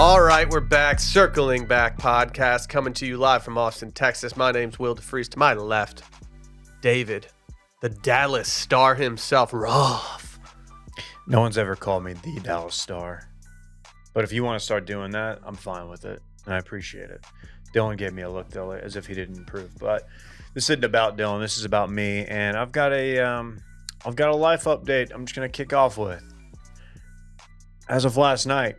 All right, we're back. Circling Back podcast coming to you live from Austin, Texas. My name's Will DeFreeze. To my left, David, the Dallas star himself, Ruff. No one's ever called me the Dallas Star. But if you want to start doing that, I'm fine with it. And I appreciate it. Dillon gave me a look, though, as if he didn't improve. But this isn't about Dillon. This is about me. And I've got a life update I'm just going to kick off with. As of last night,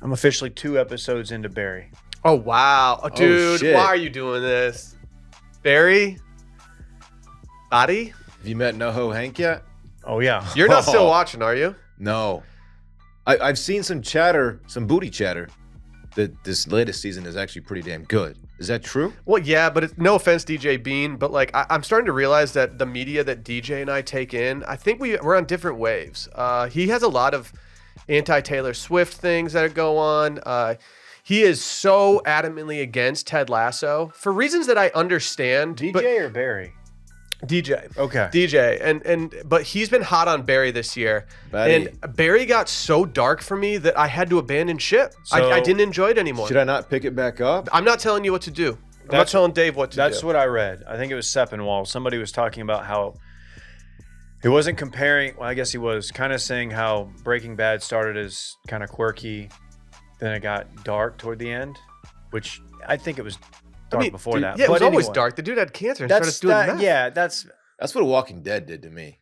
I'm officially 2 episodes into Barry. Oh, wow. Oh, dude, shit. why are you doing this? Barry? Body? Have you met NoHo Hank yet? Oh, yeah. You're not still watching, are you? No. I've seen some chatter, some booty chatter, that this latest season is actually pretty damn good. Is that true? Well, yeah, but it's, no offense, DJ Bean, but like I'm starting to realize that the media that DJ and I take in, I think we're on different waves. He has a lot of anti-Taylor Swift things that go on. He is so adamantly against Ted Lasso for reasons that I understand. DJ or Barry? DJ. Okay. DJ. But he's been hot on Barry this year. Buddy. And Barry got so dark for me that I had to abandon ship. So- I didn't enjoy it anymore. Should I not pick it back up? I'm not telling you what to do. I'm not telling Dave what to do. That's what I read. I think it was Seppenwall. Somebody was talking about how he wasn't comparing. Well, I guess he was kind of saying how Breaking Bad started as kind of quirky, then it got dark toward the end, which I think it was dark before dude, that. Yeah, it was But always anyway, dark. The dude had cancer and That's started doing that. meth. Yeah, that's That's what Walking Dead did to me.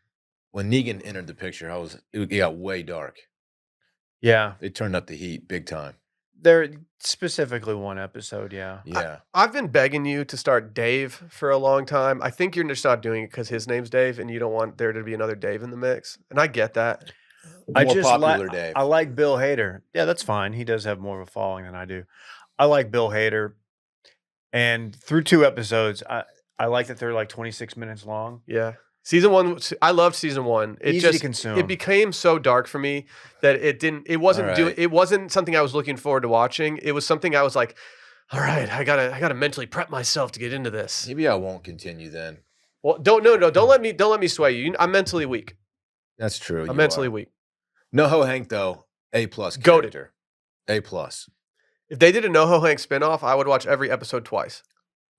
When Negan entered the picture, it got way dark. yeah. They turned up the heat big time. There specifically one episode. Yeah. Yeah. I've been begging you to start Dave for a long time. I think you're just not doing it because his name's Dave and you don't want there to be another Dave in the mix. And I get that. I More just popular Dave. I like Bill Hader. Yeah, that's fine. He does have more of a following than I do. I like Bill Hader, and through 2 episodes, I like that they're like 26 minutes long. Yeah. Season 1, I loved season 1. It Easy to just consume. it became so dark for me that it wasn't All right. it wasn't something I was looking forward to watching. It was something I was like, all right, I gotta mentally prep myself to get into this. Maybe I won't continue then. Well, don't let me sway you. I'm mentally weak. That's true. I'm mentally weak. NoHo Hank, though, A+ Goated. character. A+. If they did a NoHo Hank spinoff, I would watch every episode twice.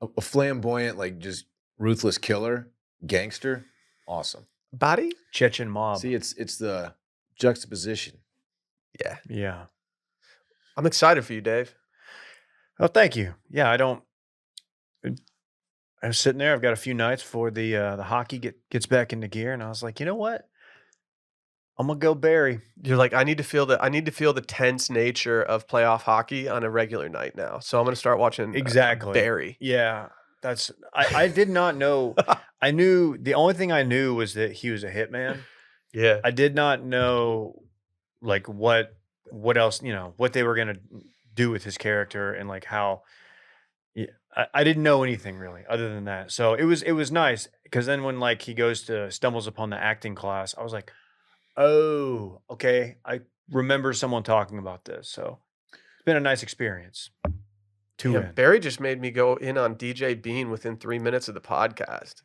A flamboyant, like just ruthless killer, gangster. Awesome. Body? Chechen mob. See, it's the juxtaposition. Yeah. Yeah. I'm excited for you, Dave. Oh, thank you. Yeah, I was sitting there. I've got a few nights before the hockey gets back into gear, and I was like, you know what? I'm gonna go Barry. You're like, I need to feel the tense nature of playoff hockey on a regular night now. So I'm gonna start watching Exactly. Barry. Yeah, I did not know. I knew the only thing I knew was that he was a hitman. Yeah. I did not know like what else, what they were gonna do with his character and like how. Yeah, I didn't know anything really other than that. So it was nice because then when like he stumbles upon the acting class, I was like, oh, okay. I remember someone talking about this. So it's been a nice experience. Yeah, Barry just made me go in on DJ Bean within 3 minutes of the podcast.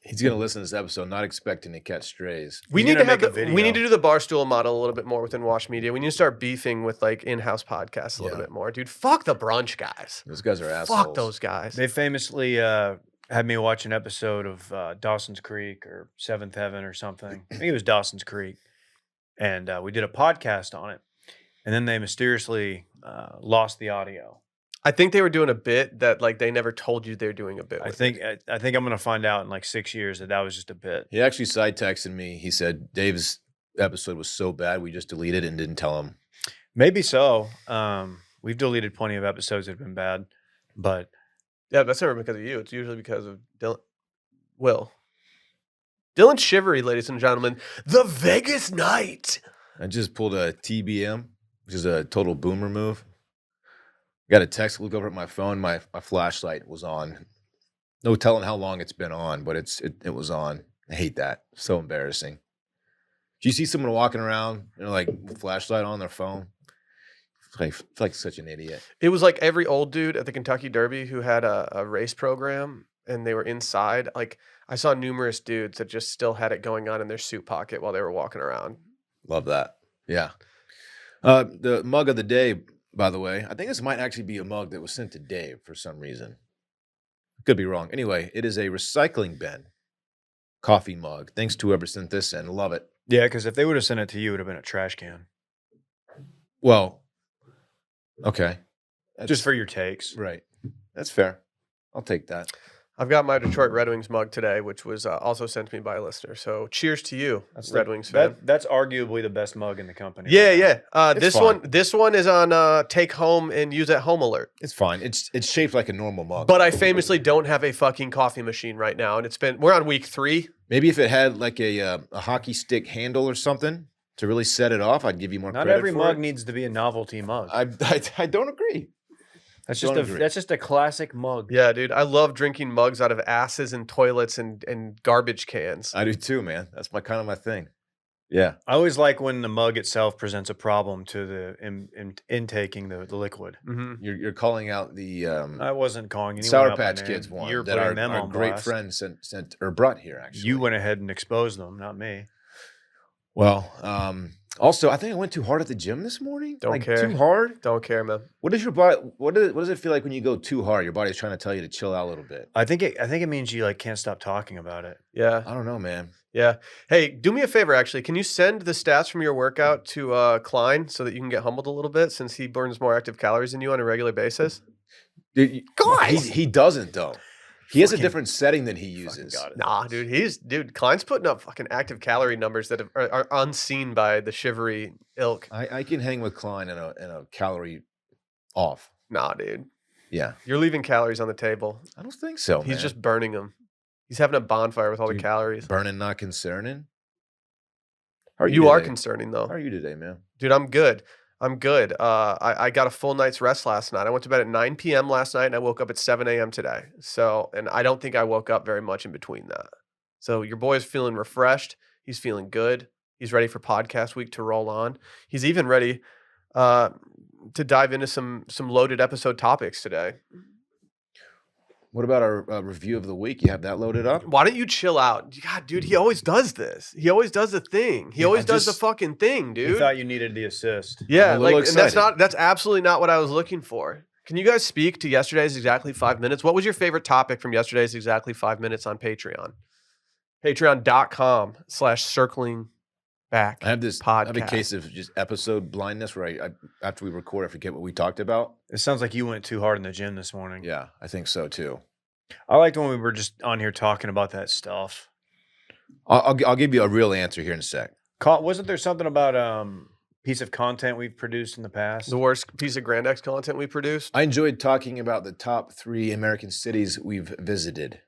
He's going to listen to this episode not expecting to catch strays. We He's need to gonna have make a video. we need to do the Barstool model a little bit more within Wash Media. We need to start beefing with like in-house podcasts a little Yeah. bit more. Dude, fuck the brunch guys. Those guys are assholes. Fuck those guys. They famously had me watch an episode of Dawson's Creek or Seventh Heaven or something. I think it was Dawson's Creek. And we did a podcast on it. And then they mysteriously lost the audio. I think they were doing a bit that like they never told you they're doing a bit I with. think I'm going to find out in like 6 years that was just a bit. He actually side texted me. He said Dave's episode was so bad we just deleted it and didn't tell him. Maybe so. We've deleted plenty of episodes that have been bad. But Yeah, that's never because of you. It's usually because of Dillon. Will. Dillon Shivery, ladies and gentlemen. The Vegas Night. I just pulled a TBM, which is a total boomer move. Got a text, look over at my phone. My flashlight was on. No telling how long it's been on, but it was on. I hate that. So embarrassing. Do you see someone walking around, like flashlight on their phone? I feel like such an idiot. It was like every old dude at the Kentucky Derby who had a race program and they were inside. Like I saw numerous dudes that just still had it going on in their suit pocket while they were walking around. Love that. Yeah. The mug of the day, by the way, I think this might actually be a mug that was sent to Dave for some reason. Could be wrong. Anyway, it is a recycling bin coffee mug. Thanks to whoever sent this in. Love it. Yeah, because if they would have sent it to you, it would have been a trash can. Well, okay. Just for your takes. Right. That's fair. I'll take that. I've got my Detroit Red Wings mug today, which was also sent to me by a listener. So cheers to you, Red Wings fan. That's arguably the best mug in the company. Yeah, right now. yeah. This one is on take home and use at home alert. It's fine. It's shaped like a normal mug. But I famously don't have a fucking coffee machine right now, and we're on week 3. Maybe if it had like a hockey stick handle or something to really set it off, I'd give you more Not credit every for mug it. needs to be a novelty mug. I don't agree. That's Don't just agree. that's just a classic mug. Yeah, dude. I love drinking mugs out of asses and toilets and garbage cans. I do too, man. That's kind of my thing. Yeah. I always like when the mug itself presents a problem to the intaking the liquid. Mm-hmm. You're calling out the I wasn't calling anyone Sour out by Patch name. Kids one You're that putting them our on great blast. friend sent or brought here, actually. You went ahead and exposed them, not me. Well, also, I think I went too hard at the gym this morning. Don't care. Too hard? Don't care, man. What does your body? What does it feel like when you go too hard? Your body's trying to tell you to chill out a little bit. I think it means you like can't stop talking about it. Yeah, I don't know, man. yeah. Hey, do me a favor, actually. Can you send the stats from your workout to Klein so that you can get humbled a little bit, since he burns more active calories than you on a regular basis? Dude, Guys! he doesn't though. He has a Fucking- different setting than he uses. got it. Nah, dude. Klein's putting up fucking active calorie numbers that are unseen by the shivery ilk. I can hang with Klein in a calorie off. Nah, dude. Yeah, You're leaving calories on the table. I don't think so. He's man. just burning them. He's having a bonfire with all the Dude, calories. burning, not concerning. How are You are today? concerning, though. How are you today, man? Dude, I'm good. I'm good. I got a full night's rest last night. I went to bed at 9 p.m. last night, and I woke up at 7 a.m. today. So, and I don't think I woke up very much in between that. So your boy's feeling refreshed. He's feeling good. He's ready for podcast week to roll on. He's even ready to dive into some loaded episode topics today. What about our review of the week? You have that loaded up? Why don't you chill out? God, dude, he always does this. He always does the thing. He Yeah, always I does the just- fucking thing, You dude. thought you needed the assist. Yeah, I'm a little like, and that's excited. that's absolutely not what I was looking for. Can you guys speak to yesterday's Exactly 5 Minutes? What was your favorite topic from yesterday's Exactly 5 Minutes on Patreon? Patreon.com/circling back. I have this. podcast. I have a case of just episode blindness where I after we record, I forget what we talked about. It sounds like you went too hard in the gym this morning. Yeah, I think so too. I liked when we were just on here talking about that stuff. I'll give you a real answer here in a sec. Wasn't there something about piece of content we've produced in the past? The worst piece of Grand X content we produced. I enjoyed talking about the top 3 American cities we've visited.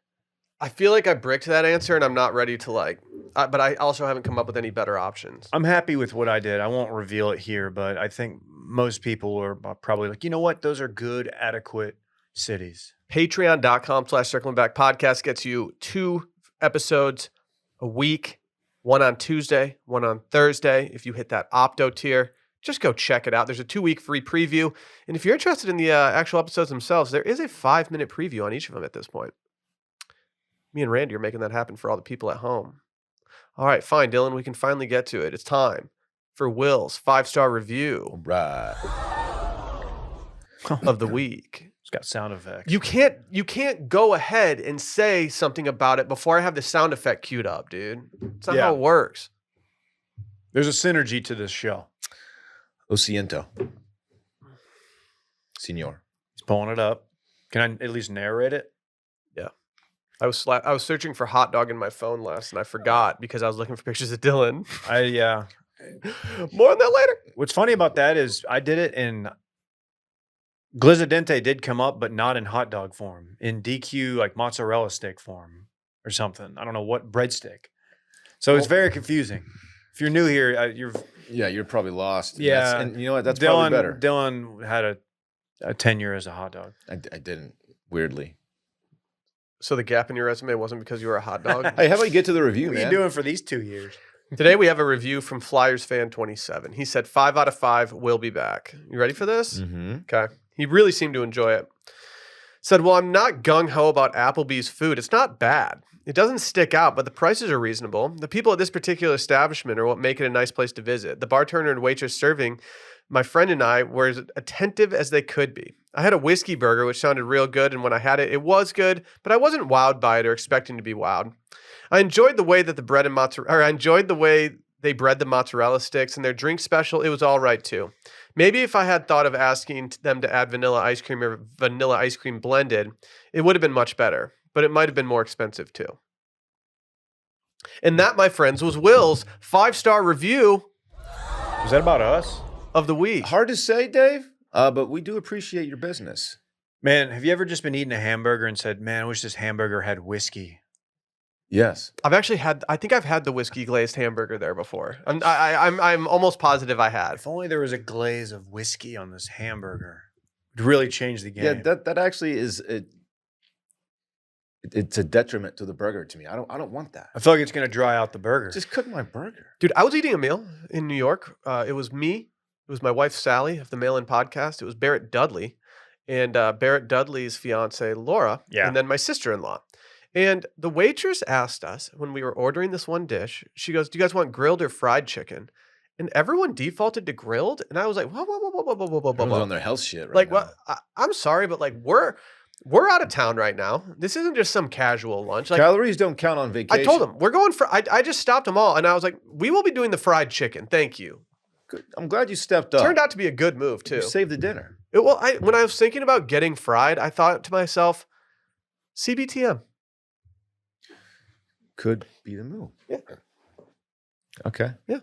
I feel like I bricked that answer, and I'm not ready to but I also haven't come up with any better options. I'm happy with what I did. I won't reveal it here, but I think most people are probably like, you know what? Those are good, adequate cities. Patreon.com/circling back podcast gets you 2 episodes a week, one on Tuesday, one on Thursday. If you hit that Opto tier, just go check it out. There's a 2-week free preview. And if you're interested in the actual episodes themselves, there is a 5-minute preview on each of them at this point. Me and Randy are making that happen for all the people at home. All right, fine, Dillon. We can finally get to it. It's time for Will's 5-star review Right. of the week. It's got sound effects. You can't go ahead and say something about it before I have the sound effect queued up, dude. It's not Yeah. how it works. There's a synergy to this show. Lo siento. Senor. He's pulling it up. Can I at least narrate it? I was searching for hot dog in my phone last, and I forgot because I was looking for pictures of Dillon. Yeah. More on that later. What's funny about that is I did it in Glizzadente did come up, but not in hot dog form. In DQ, like mozzarella stick form or something. I don't know what breadstick. So it's very confusing. If you're new here, You're probably lost. Yeah. And you know what? That's Dillon, probably better. Dillon had a tenure as a hot dog. I didn't, weirdly. So the gap in your resume wasn't because you were a hot dog? Hey, how about you get to the review, What man? are you doing for these 2 years? Today we have a review from Flyers Fan 27. He said 5 out of 5 will be back. You ready for this? Mm-hmm. Okay. He really seemed to enjoy it. Said, well, I'm not gung-ho about Applebee's food. It's not bad. It doesn't stick out, but the prices are reasonable. The people at this particular establishment are what make it a nice place to visit. The bartender and waitress serving my friend and I were as attentive as they could be. I had a whiskey burger, which sounded real good, and when I had it, it was good, but I wasn't wowed by it or expecting to be wowed. I enjoyed the way that I enjoyed the way they bread the mozzarella sticks, and their drink special, it was all right too. Maybe if I had thought of asking them to add vanilla ice cream or vanilla ice cream blended, it would have been much better, but it might have been more expensive too. And that, my friends, was Will's 5-star review Was that about us? of the week. Hard to say, Dave, but we do appreciate your business. Man, have you ever just been eating a hamburger and said, man, I wish this hamburger had whiskey? Yes. I think I've had the whiskey glazed hamburger there before. I'm almost positive I had. If only there was a glaze of whiskey on this hamburger. It would really change the game. Yeah, that actually is it's a detriment to the burger to me. I don't want that. I feel like it's going to dry out the burger. Just cook my burger. Dude, I was eating a meal in New York. It was me. It was my wife, Sally, of the Mail In Podcast. It was Barrett Dudley and Barrett Dudley's fiance, Laura, Yeah. and then my sister-in-law. And the waitress asked us when we were ordering this one dish, she goes, do you guys want grilled or fried chicken? And everyone defaulted to grilled. And I was like, whoa. Everyone's on their health shit right Like, now. what? I'm sorry, but like, we're out of town right now. This isn't just some casual lunch. Like, Calories don't count on vacation. I told them, we're going for, I just stopped them all. And I was like, we will be doing the fried chicken. Thank you. Good. I'm glad you stepped up. Turned out to be a good move, too. You saved the dinner. When I was thinking about getting fried, I thought to myself, CBTM. Could be the move. Yeah. Okay. Yeah.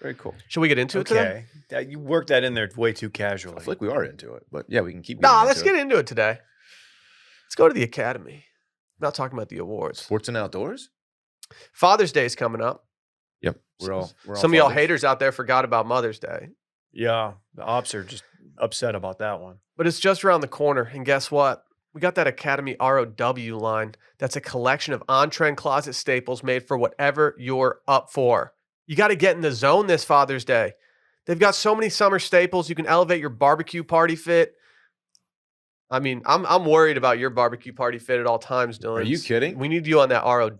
Very cool. Should we get into it today? Okay. You worked that in there way too casually. I feel like we are into it, but yeah, we can keep. Nah, let's get into it today. Let's go to the Academy. I'm not talking about the awards. Sports and outdoors. Father's Day is coming up. Yep. Some of y'all haters out there forgot about Mother's Day. Yeah. The ops are just upset about that one. But it's just around the corner. And guess what? We got that Academy ROW line. That's a collection of on-trend closet staples made for whatever you're up for. You got to get in the zone this Father's Day. They've got so many summer staples. You can elevate your barbecue party fit. I mean, I'm worried about your barbecue party fit at all times, Dillon. Are you kidding? We need you on that ROW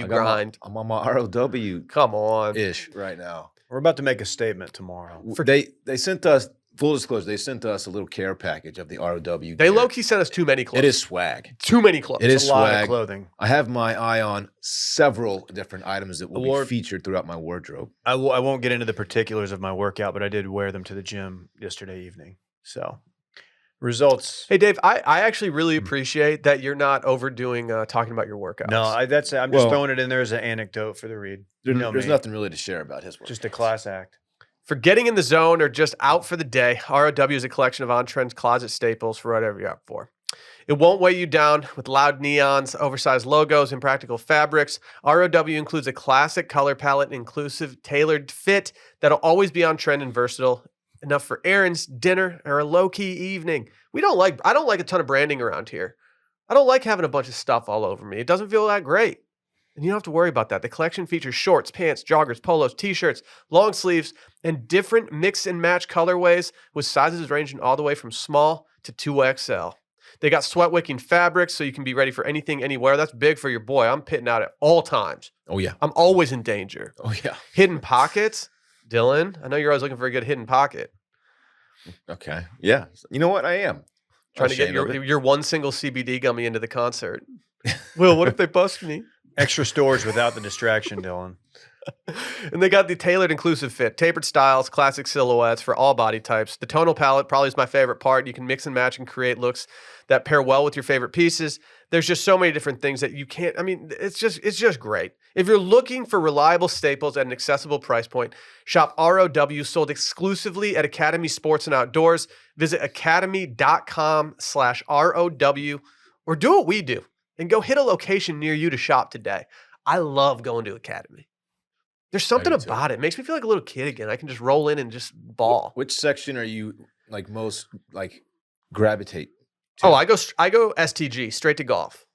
grind. I'm on my ROW Come on. ish right now. We're about to make a statement tomorrow. They sent us, full disclosure, they sent us a little care package of the ROW. They gear. low-key sent us too many clothes. It is swag. Too many clothes. It is a lot swag. of clothing. I have my eye on several different items that will be featured throughout my wardrobe. I won't get into the particulars of my workout, but I did wear them to the gym yesterday evening. So, results. Hey, Dave, I actually really appreciate that you're not overdoing talking about your workouts. No, I'm just throwing it in there as an anecdote for the read. There's nothing really to share about his work. Just a class act. For getting in the zone or just out for the day, ROW is a collection of on-trend closet staples for whatever you're up for. It won't weigh you down with loud neons, oversized logos, and practical fabrics. ROW includes a classic color palette, inclusive, tailored fit that'll always be on trend and versatile, enough for errands, dinner, or a low-key evening. I don't like a ton of branding around here. I don't like having a bunch of stuff all over me. It doesn't feel that great. And you don't have to worry about that. The collection features shorts, pants, joggers, polos, t-shirts, long sleeves, and different mix and match colorways with sizes ranging all the way from small to 2XL. They got sweat-wicking fabrics so you can be ready for anything, anywhere. That's big for your boy. I'm pitting out at all times. Oh, yeah. I'm always in danger. Oh, yeah. Hidden pockets. Dillon, I know you're always looking for a good hidden pocket. Okay. Yeah. You know what? I am. Trying to get your one single CBD gummy into the concert. Will, what if they bust me? Extra storage without the distraction, Dillon. And they got the tailored inclusive fit, tapered styles, classic silhouettes for all body types. The tonal palette probably is my favorite part. You can mix and match and create looks that pair well with your favorite pieces. There's just so many different things that you can't, it's just great. If you're looking for reliable staples at an accessible price point, shop ROW, sold exclusively at Academy Sports and Outdoors. Visit academy.com/ROW or do what we do and go hit a location near you to shop today. I love going to Academy. There's something about it. It makes me feel like a little kid again. I can just roll in and just ball. Which section are you most gravitate to? Oh, I go STG, straight to golf.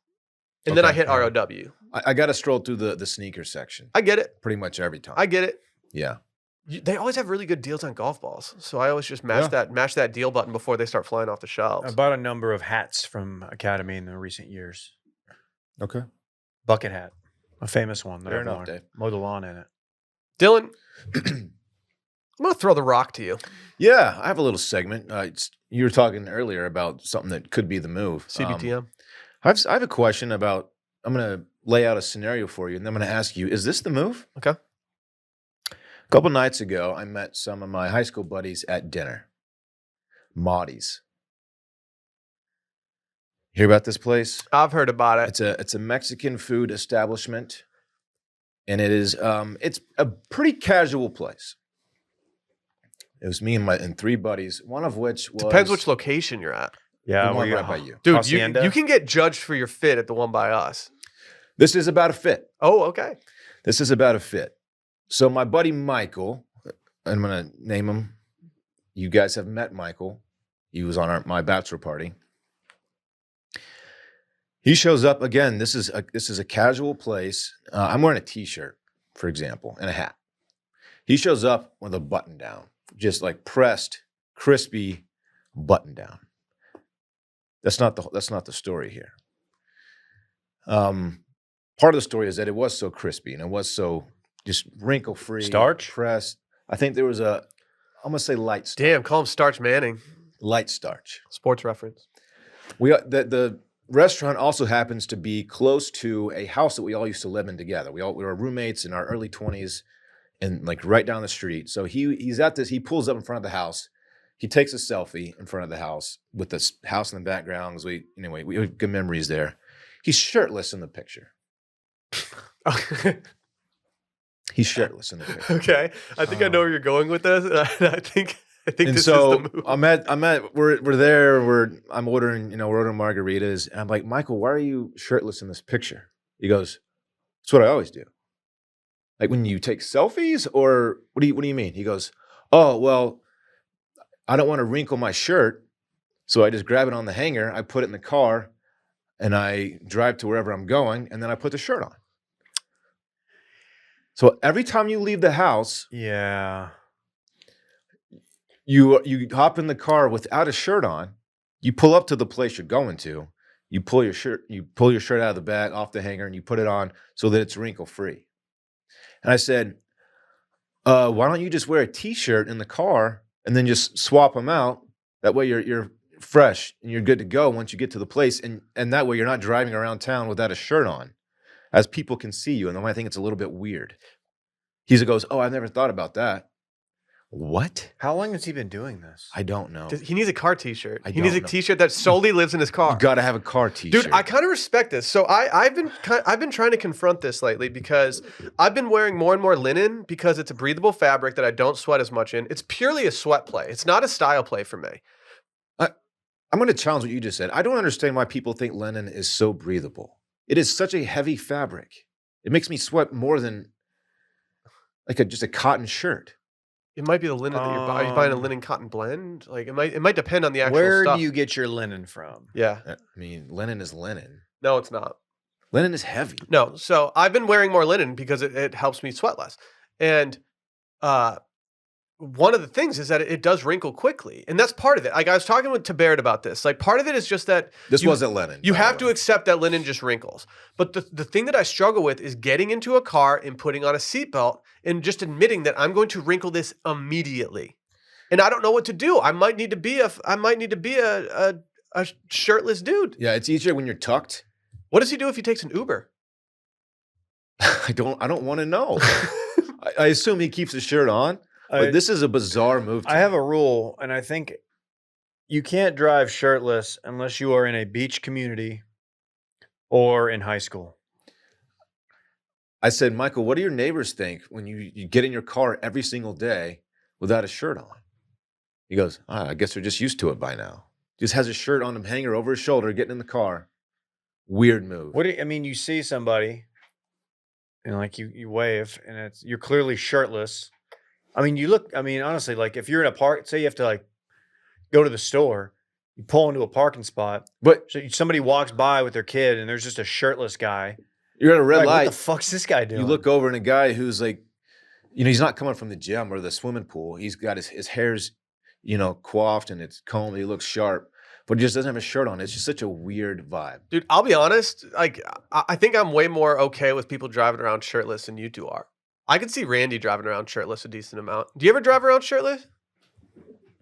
And then I hit ROW. I got to stroll through the sneaker section. I get it. Pretty much every time. I get it. Yeah. They always have really good deals on golf balls, so I always just mash that deal button before they start flying off the I shelves. bought a number of hats from Academy in the recent years. Okay. Bucket hat, a famous one that Fair I've enough, worn. Dave. Mow the lawn in it. Dylan, I'm gonna throw the rock to you. Yeah, I have a little segment. You were talking earlier about something that could be the move. CBTM. I have a question about. I'm going to lay out a scenario for you, and then I'm going to ask you: is this the move? Okay. A couple nights ago, I met some of my high school buddies at dinner. Maudie's. Hear about this place? I've heard about it. It's a Mexican food establishment, and it's a pretty casual place. It was me and 3 buddies, one of which was Depends which location you're at. Yeah, the one right by you. Dude, Hacienda? you can get judged for your fit at the one by us. This is about a fit. Oh, okay. This is about a fit. So my buddy Michael, I'm going to name him. You guys have met Michael. He was on my bachelor party. He shows up again. This is a casual place. I'm wearing a t-shirt, for example, and a hat. He shows up with a button down, just like pressed, crispy button down. That's not the story here. Part of the story is that it was so crispy and it was so just wrinkle free, Starch? pressed. I think there was I'm gonna say light starch. Damn, call him Starch Manning. Light starch. Sports reference. The restaurant also happens to be close to a house that we all used to live in together. We were roommates in our early 20s, and like right down the street. So he's at this. He pulls up in front of the house. He takes a selfie in front of the house with this house in the background. We have good memories there. He's shirtless in the picture. He's shirtless in the picture. Okay. I think I know where you're going with this. I think And this so is the move. we're there. I'm ordering, we're ordering margaritas, and I'm like, Michael, why are you shirtless in this picture? He goes, "It's what I always do." Like when you take selfies, or what do you mean? He goes, "Oh, well, I don't want to wrinkle my shirt, so I just grab it on the hanger, I put it in the car, and I drive to wherever I'm going, and then I put the shirt on." So every time you leave the house, Yeah. you hop in the car without a shirt on, you pull up to the place you're going to, you pull your shirt out of the bag, off the hanger, and you put it on so that it's wrinkle free. And I said, why don't you just wear a t-shirt in the car and then just swap them out? That way you're fresh and you're good to go once you get to the place, and that way you're not driving around town without a shirt on, as people can see you. And then I think it's a little bit weird. He goes, "Oh, I've never thought about that." What? How long has he been doing this? I don't know. He needs a car t-shirt. I He needs a don't know. t-shirt that solely lives in his car. You got to have a car t-shirt. Dude, I kind of respect this. So I've been trying to confront this lately because I've been wearing more and more linen because it's a breathable fabric that I don't sweat as much in. It's purely a sweat play. It's not a style play for me. I'm going to challenge what you just said. I don't understand why people think linen is so breathable. It is such a heavy fabric. It makes me sweat more than like just a cotton shirt. It might be the linen that you're buying. Are you buying a linen cotton blend? Like it might depend on the actual Where stuff. do you get your linen from? Yeah. I mean, linen is linen. No, it's not. Linen is heavy. No. So I've been wearing more linen because it helps me sweat less. And one of the things is that it does wrinkle quickly. And that's part of it. Like I was talking to Barrett about this. Like part of it is just that This wasn't linen. you by have the to way. accept that linen just wrinkles. But the thing that I struggle with is getting into a car and putting on a seatbelt and just admitting that I'm going to wrinkle this immediately. And I don't know what to do. I might need to be a shirtless dude. Yeah, it's easier when you're tucked. What does he do if he takes an Uber? I don't want to know. I assume he keeps his shirt on, but this is a bizarre move. To I have a rule, and I think you can't drive shirtless unless you are in a beach community or in high school. I said, Michael, what do your neighbors think when you get in your car every single day without a shirt on? He goes, I guess they're just used to it by now. Just has a shirt on him, hanger over his shoulder, getting in the car. Weird move. You see somebody and like you wave and you're clearly shirtless. Honestly, like if you're in a park, say you have to like go to the store, you pull into a parking spot, But so somebody walks by with their kid and there's just a shirtless guy. you're at a red Like, light. what the fuck's this guy doing? You look over and a guy who's like, he's not coming from the gym or the swimming pool. He's got his hair's, coiffed and it's combed. He looks sharp, but he just doesn't have a shirt on. It's just such a weird vibe. Dude, I'll be honest. Like, I think I'm way more okay with people driving around shirtless than you two are. I could see Randy driving around shirtless a decent amount. Do you ever drive around shirtless?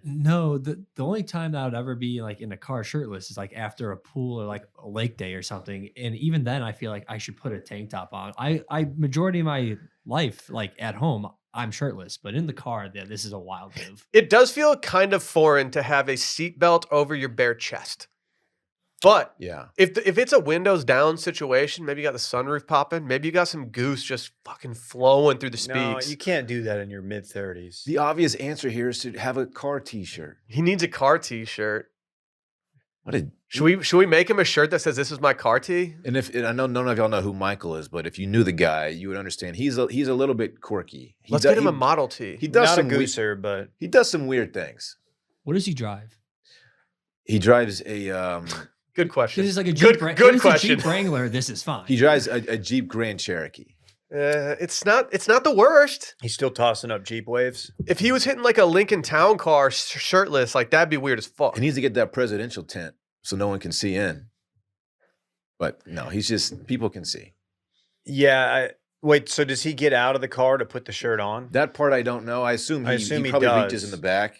No, the only time that I would ever be like in a car shirtless is like after a pool or like a lake day or something. And even then I feel like I should put a tank top on. I majority of my life, like at home, I'm shirtless, but in the car, yeah, this is a wild move. It does feel kind of foreign to have a seatbelt over your bare chest. But Yeah. if it's a windows down situation, maybe you got the sunroof popping, maybe you got some goose just fucking flowing through the No, speaks. you can't do that in your mid-30s. The obvious answer here is to have a car T-shirt. He needs a car T-shirt. What a Should we make him a shirt that says "This is my car T"? and I know none of y'all know who Michael is, but if you knew the guy, you would understand he's a little bit quirky. Let's get him a Model T. He does Not a some gooser, but he does some weird things. What does he drive? He drives a Good question. This is like a Good- Jeep. good If it's question. A Jeep Wrangler. This is fine. he drives a Jeep Grand Cherokee. It's not the worst. he's still tossing up Jeep waves. If he was hitting like a Lincoln Town car shirtless, like that'd be weird as fuck. He needs to get that presidential tent so no one can see in. But no, he's just people can see. Yeah. Wait, so does he get out of the car to put the shirt on? That part I don't know. I assume he probably does. reaches in the back.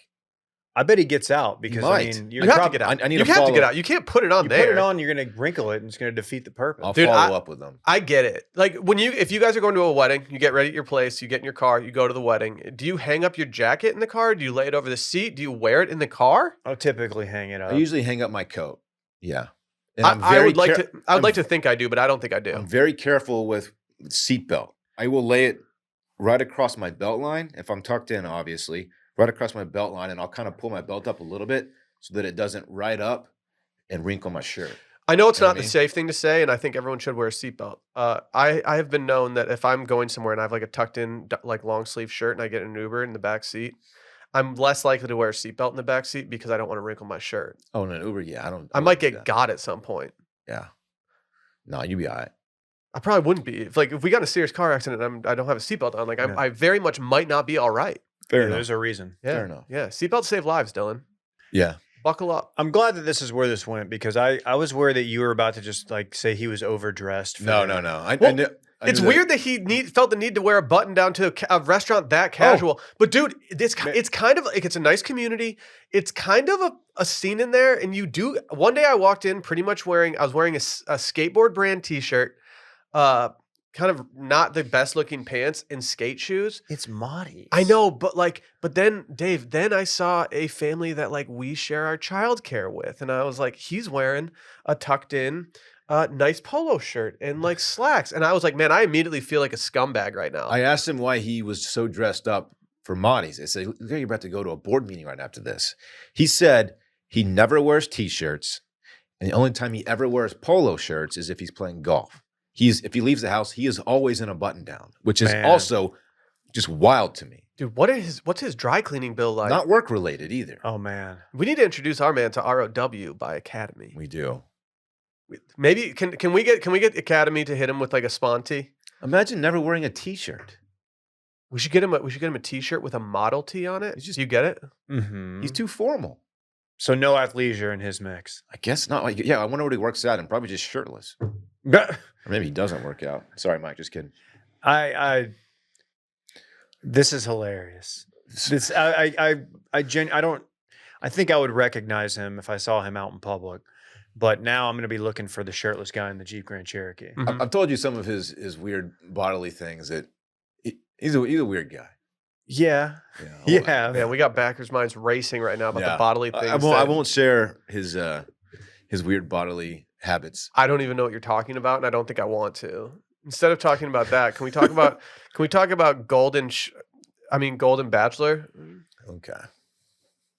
I bet he gets out because might. I mean, You have to get out. I need you to have to follow- get out. You can't put it on You there. put it on, you're gonna wrinkle it, and it's gonna defeat the purpose. I'll Dude, follow up with them. I get it. Like if you guys are going to a wedding, you get ready at your place, you get in your car, you go to the wedding. Do you hang up your jacket in the car? Do you lay it over the seat? Do you wear it in the car? I'll typically hang it up. I usually hang up my coat. Yeah. And I would like to. I would like to think I do, but I don't think I do. I'm very careful with seatbelt. I will lay it right across my belt line if I'm tucked in, obviously, right across my belt line, and I'll kind of pull my belt up a little bit so that it doesn't ride up and wrinkle my shirt. I know it's You know not what I the mean? safe thing to say, and I think everyone should wear a seatbelt. I have been known that if I'm going somewhere and I have like a tucked in like long sleeve shirt and I get an Uber in the back seat, I'm less likely to wear a seatbelt in the back seat because I don't want to wrinkle my shirt. Oh, in an Uber, yeah, I might do get that. got at some point. Yeah. No, you'd be all right. I probably wouldn't be if we got in a serious car accident and I don't have a seatbelt on. Like Yeah. I very much might not be all right. Fair Yeah, enough. there's a reason. Yeah, Fair enough. Yeah, seatbelts save lives, Dylan. Yeah. Buckle up. I'm glad that this is where this went because I was worried that you were about to just like say he was overdressed. For No. the- I Well, knew, I It's knew that- weird that he felt the need to wear a button down to a restaurant that casual. But dude, it's kind of like it's a nice community. It's kind of a scene in there. And you do. One day I walked in pretty much I was wearing a skateboard brand T-shirt, kind of not the best looking pants and skate shoes. It's Marty's. I know, but then Dave, then I saw a family that we share our childcare with, and I was like, he's wearing a tucked in, nice polo shirt and slacks, and I was like, man, I immediately feel like a scumbag right now. I asked him why he was so dressed up for Monty's. I said, you're about to go to a board meeting right after this. He said he never wears T-shirts, and the only time he ever wears polo shirts is if he's playing golf. If he leaves the house, he is always in a button down, which is Man. also just wild to me. Dude, what's his dry cleaning bill like? Not work related either. Oh man. We need to introduce our man to ROW by Academy. We do. Maybe can we get Academy to hit him with a Sponty? Imagine never wearing a T-shirt. We should get him a T-shirt with a Model T on it. Do you get it? Mm-hmm. He's too formal. So no athleisure in his mix. I guess not. Yeah, I wonder what he works out and probably just shirtless. Or maybe he doesn't work out. Sorry, Mike, just kidding. This is hilarious. This I think I would recognize him if I saw him out in public. But now I'm going to be looking for the shirtless guy in the Jeep Grand Cherokee. Mhm. I've told you some of his weird bodily things that he's a weird guy. Yeah. You know, Yeah. Man, we got backers' minds racing right now about the Yeah. bodily things. I that- won't share his weird bodily habits. I don't even know what you're talking about, and I don't think I want to. Instead of talking about that, can we talk about Golden Bachelor? Okay.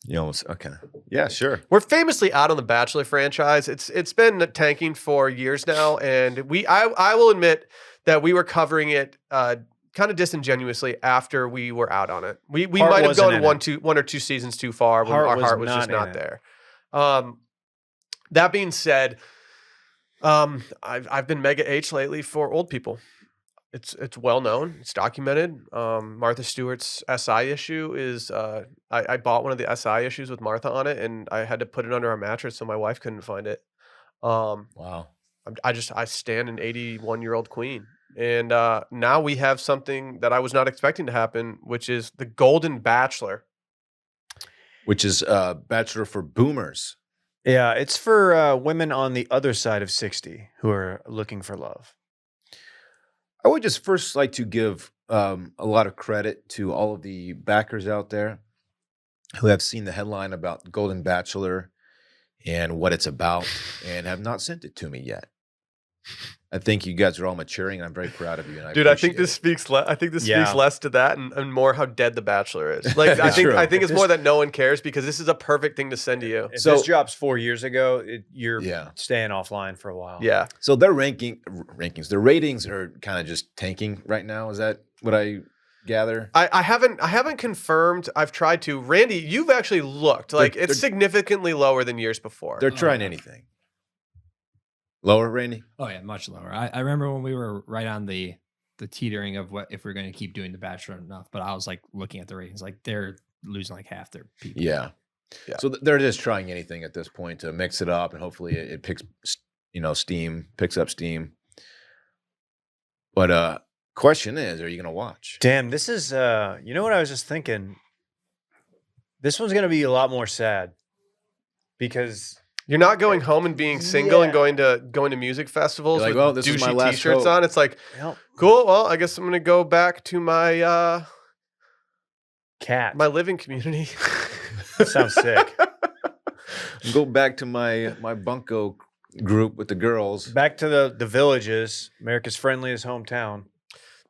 You almost okay. Yeah, sure. We're famously out on the Bachelor franchise. It's been tanking for years now, and I will admit that we were covering it kind of disingenuously after we were out on it. We Heart might have wasn't in gone one or two seasons too far when Heart our was heart was not just in not it. there. That being said, I've been mega H lately for old people. It's well known. It's documented. Martha Stewart's SI issue is I bought one of the SI issues with Martha on it, and I had to put it under our mattress so my wife couldn't find it. Um, Wow. I stand an 81-year-old queen, and now we have something that I was not expecting to happen, which is the Golden Bachelor. Which is Bachelor for boomers. Yeah, it's for women on the other side of 60 who are looking for love. I would just first like to give a lot of credit to all of the backers out there who have seen the headline about Golden Bachelor and what it's about and have not sent it to me yet. I think you guys are all maturing, and I'm very proud of you. And Dude, I think this appreciate speaks. I think this Yeah. speaks less to that and more how dead the Bachelor is. Like I think True. it's more that no one cares because this is a perfect thing to send to you. If So- this drops 4 years ago, you're Yeah. staying offline for a while. Yeah, it. So their rankings, their ratings are kind of just tanking right now. Is that what I gather? I haven't confirmed. I've tried to. Randy, you've actually looked. Like They're- it's they're- significantly lower than years before. They're trying anything. Lower, Randy? Oh yeah, much lower. I remember when we were right on the teetering of what if we're going to keep doing the Bachelor enough, but I was like looking at the ratings, like they're losing like half their people. Yeah. Yeah. So they're just trying anything at this point to mix it up, and hopefully it picks, picks up steam. But question is, are you going to watch? Damn, this is you know what I was just thinking? This one's gonna be a lot more sad because You're not going home and being single and Yeah. going to music festivals You're like, with well, this is my douchey last t-shirts hope. on. It's like, well, cool. Well, I guess I'm gonna go back to my cat. my living community. Sounds sick. Go back to my bunko group with the girls. Back to the villages, America's friendliest hometown.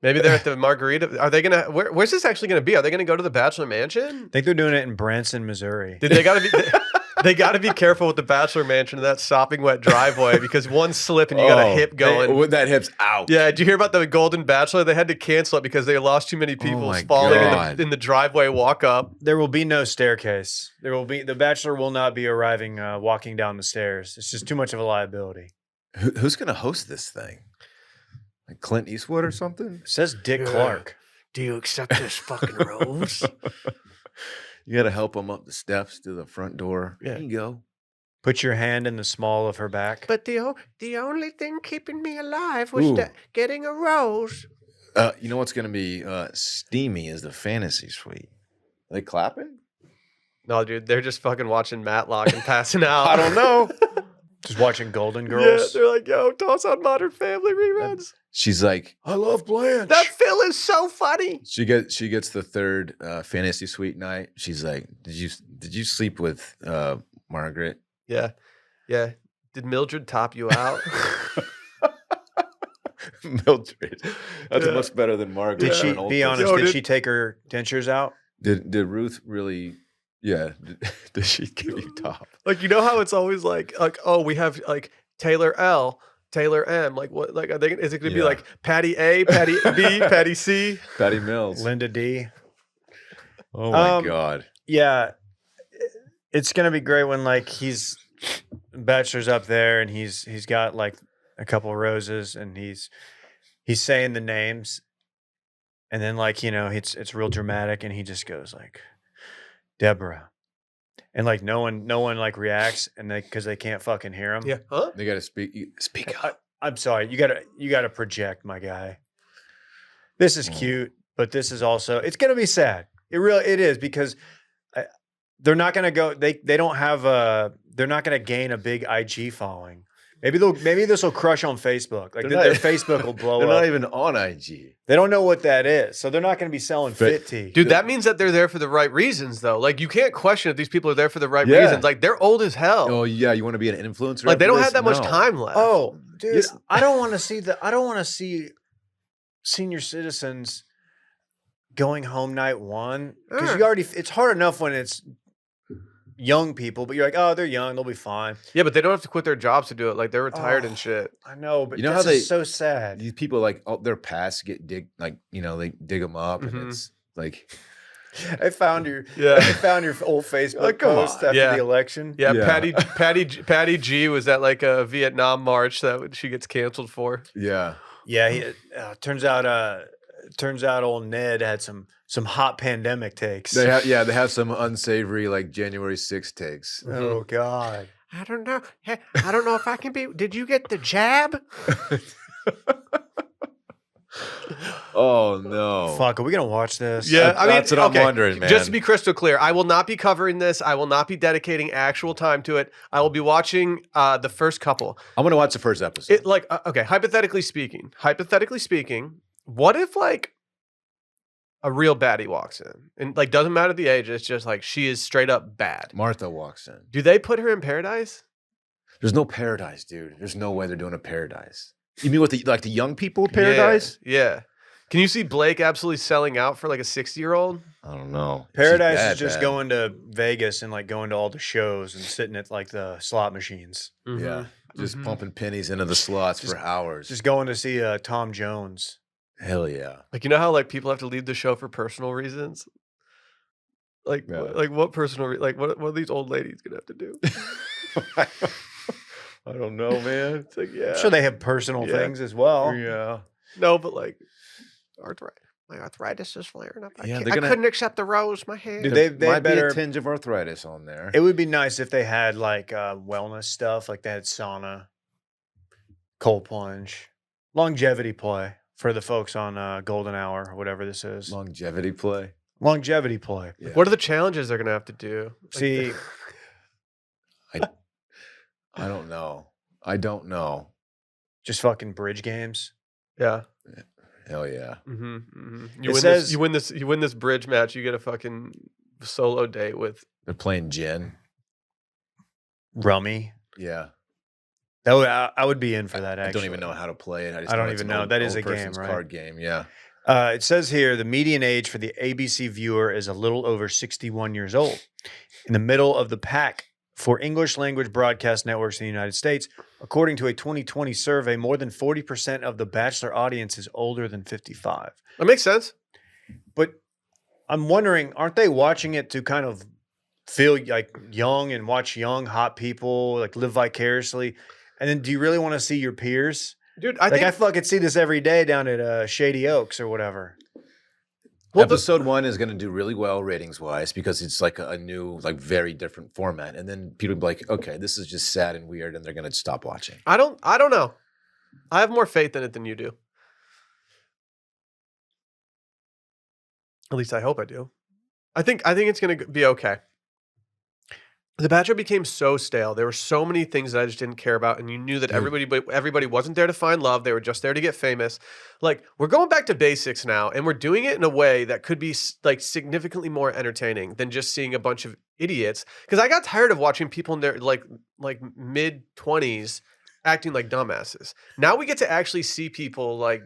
Maybe they're at the Margarita. Are they gonna? Where's this actually gonna be? Are they gonna go to the Bachelor Mansion? I think they're doing it in Branson, Missouri. Dude, they gotta be. They gotta be careful with the Bachelor Mansion and that sopping wet driveway because one slip and you got a hip going. With that hip's out. Yeah, did you hear about the Golden Bachelor? They had to cancel it because they lost too many people my falling God. in the driveway walk up. There will be no staircase. The Bachelor will not be arriving walking down the stairs. It's just too much of a liability. Who's going to host this thing? Like Clint Eastwood or something? It says Dick Clark. Do you accept this fucking rose? You got to help him up the steps to the front door. Yeah. There you go. Put your hand in the small of her back. But the only thing keeping me alive Ooh. getting a rose. You know what's going to be steamy is the fantasy suite. Are they clapping? No, dude, they're just fucking watching Matlock and passing out. I don't know. Just watching Golden Yeah, Girls. they're like, yo, toss on Modern Family reruns. She's like, I love Blanche. That Phil is so funny. She gets the third fantasy suite night. She's like, did you sleep with Margaret? Yeah. Yeah. Did Mildred top you out? Mildred. That's Yeah. much better than Margaret. Did Yeah. she An old be person. honest? Yo, Did dude. she take her dentures out? Did Ruth really? Yeah. Did she give you top? Like, you know how it's always like, oh, we have like Taylor L, Taylor M. Like, what? Like, are they? Is it going to be Yeah. like Patty A, Patty B, Patty C? Patty Mills. Linda D. Oh my Um, God. Yeah, it's gonna be great when like he's Bachelor's up there and he's got like a couple of roses and he's saying the names, and then like it's real dramatic and he just goes like Deborah, and like no one like reacts and because they can't fucking hear him. Yeah. Huh? They got to speak up. I'm sorry, you gotta project, my guy. This is Oh. cute, but this is also it's gonna be sad. It is because they're not gonna go. They don't have they're not gonna gain a big IG following. Maybe this will crush on Facebook. Like They're their not- Facebook will blow They're up. not even on IG. They don't know what that is, so they're not gonna be selling fit tea. Dude, that means that they're there for the right reasons, though. Like, you can't question if these people are there for the right Yeah. reasons. Like, they're old as hell. Oh yeah, you want to be an influencer? Like, they after don't this? have that much No. time left. Oh, dude, Yes. I don't want to see senior citizens going home night one because Sure. you already. It's hard enough when it's young people, but you're like, oh, they're young, they'll be fine. Yeah, but they don't have to quit their jobs to do it. Like, they're retired Oh. and shit. I know, but You know this how is they- so sad. These people like their past get dig like they dig them up Mhm. and it's like I found your Yeah. old Facebook Like, come post on. after Yeah. the election. Yeah, Yeah. Patty G was at like a Vietnam march that she gets canceled for. yeah. Yeah, turns out old Ned had some hot pandemic takes. They have some unsavory like January 6th takes. Oh God. I don't know. Hey, I don't know if I can be. Did you get the jab? Oh no! Fuck, are we gonna watch this? Yeah, I mean, that's what I'm okay, wondering, man. Just to be crystal clear, I will not be covering this. I will not be dedicating actual time to it. I will be watching the first couple. I'm gonna watch the first episode. Okay, hypothetically speaking, what if like a real baddie walks in and like doesn't matter the age, it's just like she is straight up bad. Martha walks in. Do they put her in paradise? There's no paradise, dude. There's no way they're doing a paradise. You mean with the young people paradise? Yeah. Can you see Blake absolutely selling out for like a 60-year-old? I don't know. Paradise She's is just bad. going to Vegas and like going to all the shows and sitting at like the slot machines. Yeah, just pumping pennies into the slots for hours. Just going to see Tom Jones. Hell yeah. Like, you know how like people have to leave the show for personal reasons? Like, Yeah. like what personal what are these old ladies gonna have to do? I don't know, man. It's like, yeah. I'm sure they have personal things as well. Yeah. No, but like my arthritis is flaring up. Yeah, I they're gonna- couldn't accept the rose. My hand. Dude, There they might better. be a tinge of arthritis on there. It would be nice if they had like wellness stuff, like they had sauna, cold plunge, longevity play for the folks on Golden Hour or whatever this is. Longevity play. Longevity play. Yeah. What are the challenges they're gonna have to do? Like, See, I don't know. I don't know. just fucking bridge games. yeah. Hell yeah. You It win says- this. You win this bridge match. You get a fucking solo date with. They're playing gin. Rummy. Yeah. That would I would be in for that. I Actually, don't even know how to play it. I just don't it's even an know. old- That is old a game, person's right? Card game. Yeah. It says here the median age for the ABC viewer is a little over 61 years old. In the middle of the pack for English language broadcast networks in the United States, according to a 2020 survey, more than 40% of the Bachelor audience is older than 55. That makes sense. But I'm wondering, aren't they watching it to kind of feel like young and watch young, hot people, like live vicariously? And then do you really want to see your peers? Dude, I Like, I think fucking see this every day down at Shady Oaks or whatever. Well, Episode 1 is going to do really well ratings wise because it's like a new, like very different format. And then people will be like, okay, this is just sad and weird. And they're going to stop watching. I don't know. I have more faith in it than you do. At least I hope I do. I think it's going to be okay. The Bachelor became so stale. There were so many things that I just didn't care about, and you knew that everybody wasn't there to find love. They were just there to get famous. Like, we're going back to basics now, and we're doing it in a way that could be like significantly more entertaining than just seeing a bunch of idiots. Because I got tired of watching people in their like mid-20s acting like dumbasses. Now we get to actually see people like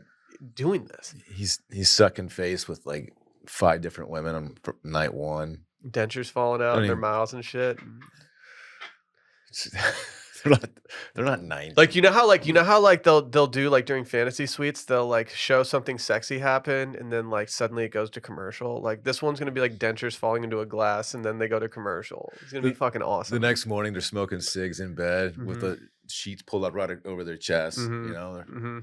doing this. He's sucking face with like 5 different women on night 1. Dentures falling out don't of their even- mouths and shit. they're not 90. Like you know how they'll do like during fantasy suites, they'll like show something sexy happen and then like suddenly it goes to commercial. Like this one's gonna be like dentures falling into a glass and then they go to commercial. It's gonna be fucking awesome. The next morning they're smoking cigs in bed with the sheets pulled up right over their chest. You know,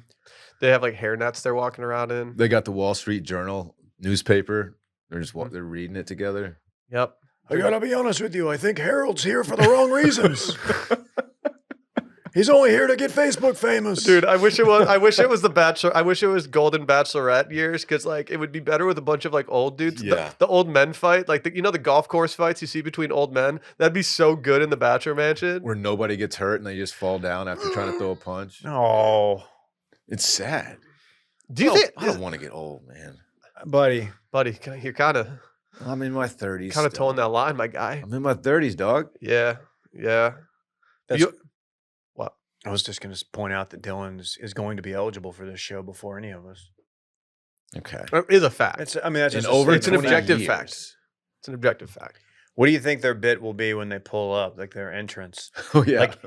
They have like hairnets they're walking around in. they got the Wall Street Journal newspaper. They're just they're reading it together. Yep. I gotta be honest with you. I think Harold's here for the wrong reasons. He's only here to get Facebook famous. Dude, I wish it was the Bachelor. I wish it was Golden Bachelorette years because like it would be better with a bunch of like old dudes. Yeah. The old men fight, like the golf course fights you see between old men. That'd be so good in the Bachelor Mansion. Where nobody gets hurt and they just fall down after trying to throw a punch. Oh, It's sad. Do you think, I don't want to get old, man. buddy. buddy? You're kind of I'm in my 30s. towing that line, my guy. I'm in my 30s, dog. Yeah. That's- You- what? I was just going to point out that Dillon is going to be eligible for this show before any of us. Okay. It is a fact. That's just In a over It's an 20 objective years. fact. It's an objective fact. What do you think their bit will be when they pull up, like their entrance? Oh yeah. Like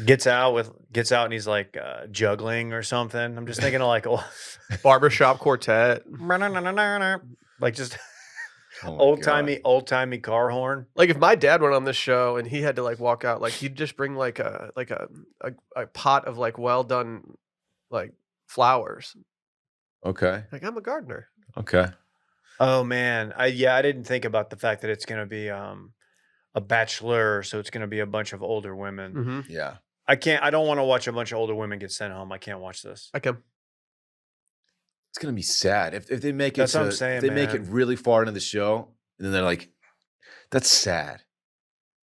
gets out and he's like juggling or something. I'm just thinking of like Barbershop quartet. like just Oh my old timey car horn. Like if my dad went on this show and he had to like walk out, like he'd just bring like a pot of like well done like flowers. Okay. Like, I'm a gardener. Okay. Oh man, I didn't think about the fact that it's gonna be a bachelor, so it's gonna be a bunch of older women. Mm-hmm. Yeah. I don't want to watch a bunch of older women get sent home. I can't watch this. I can. It's gonna be sad if they make it. That's what I'm saying, If they make it man. really far into the show, and then they're like, "That's sad."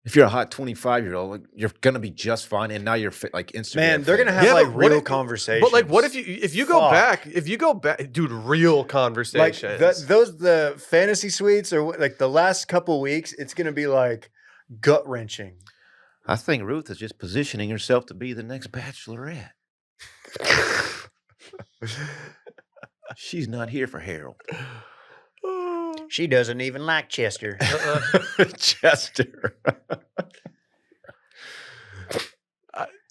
If you're a hot 25-year-old, like, you're gonna be just fine, and now you're like Instagram. Man, they're gonna famous. have Yeah, like but what real if- conversations. But like, what if you go Fuck. back, dude, real Like conversations. the fantasy suites or like the last couple weeks, it's gonna be like gut wrenching. I think Ruth is just positioning herself to be the next bachelorette. She's not here for Harold. She doesn't even like Chester. Chester.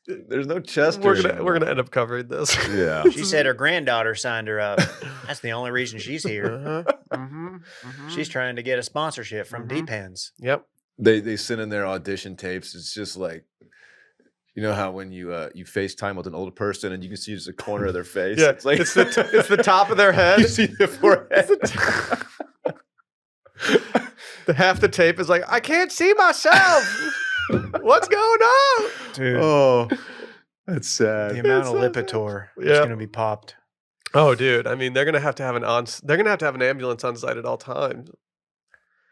There's no Chester. we're gonna anymore. end up covering this. Yeah. She said her granddaughter signed her up. That's the only reason she's here. Mm-hmm. She's trying to get a sponsorship from Mhm. Depends. Yep. They send in their audition tapes. It's just like, you know how when you FaceTime with an older person and you can see just a corner of their face. Yeah, It's like it's the top of their head. You see the forehead. The half the tape is like, I can't see myself. What's going on? Dude, Oh, that's the sad. amount of so sad. Lipitor is Yeah. going to be popped. Oh, dude. I mean, they're gonna have to have an ambulance on site at all times.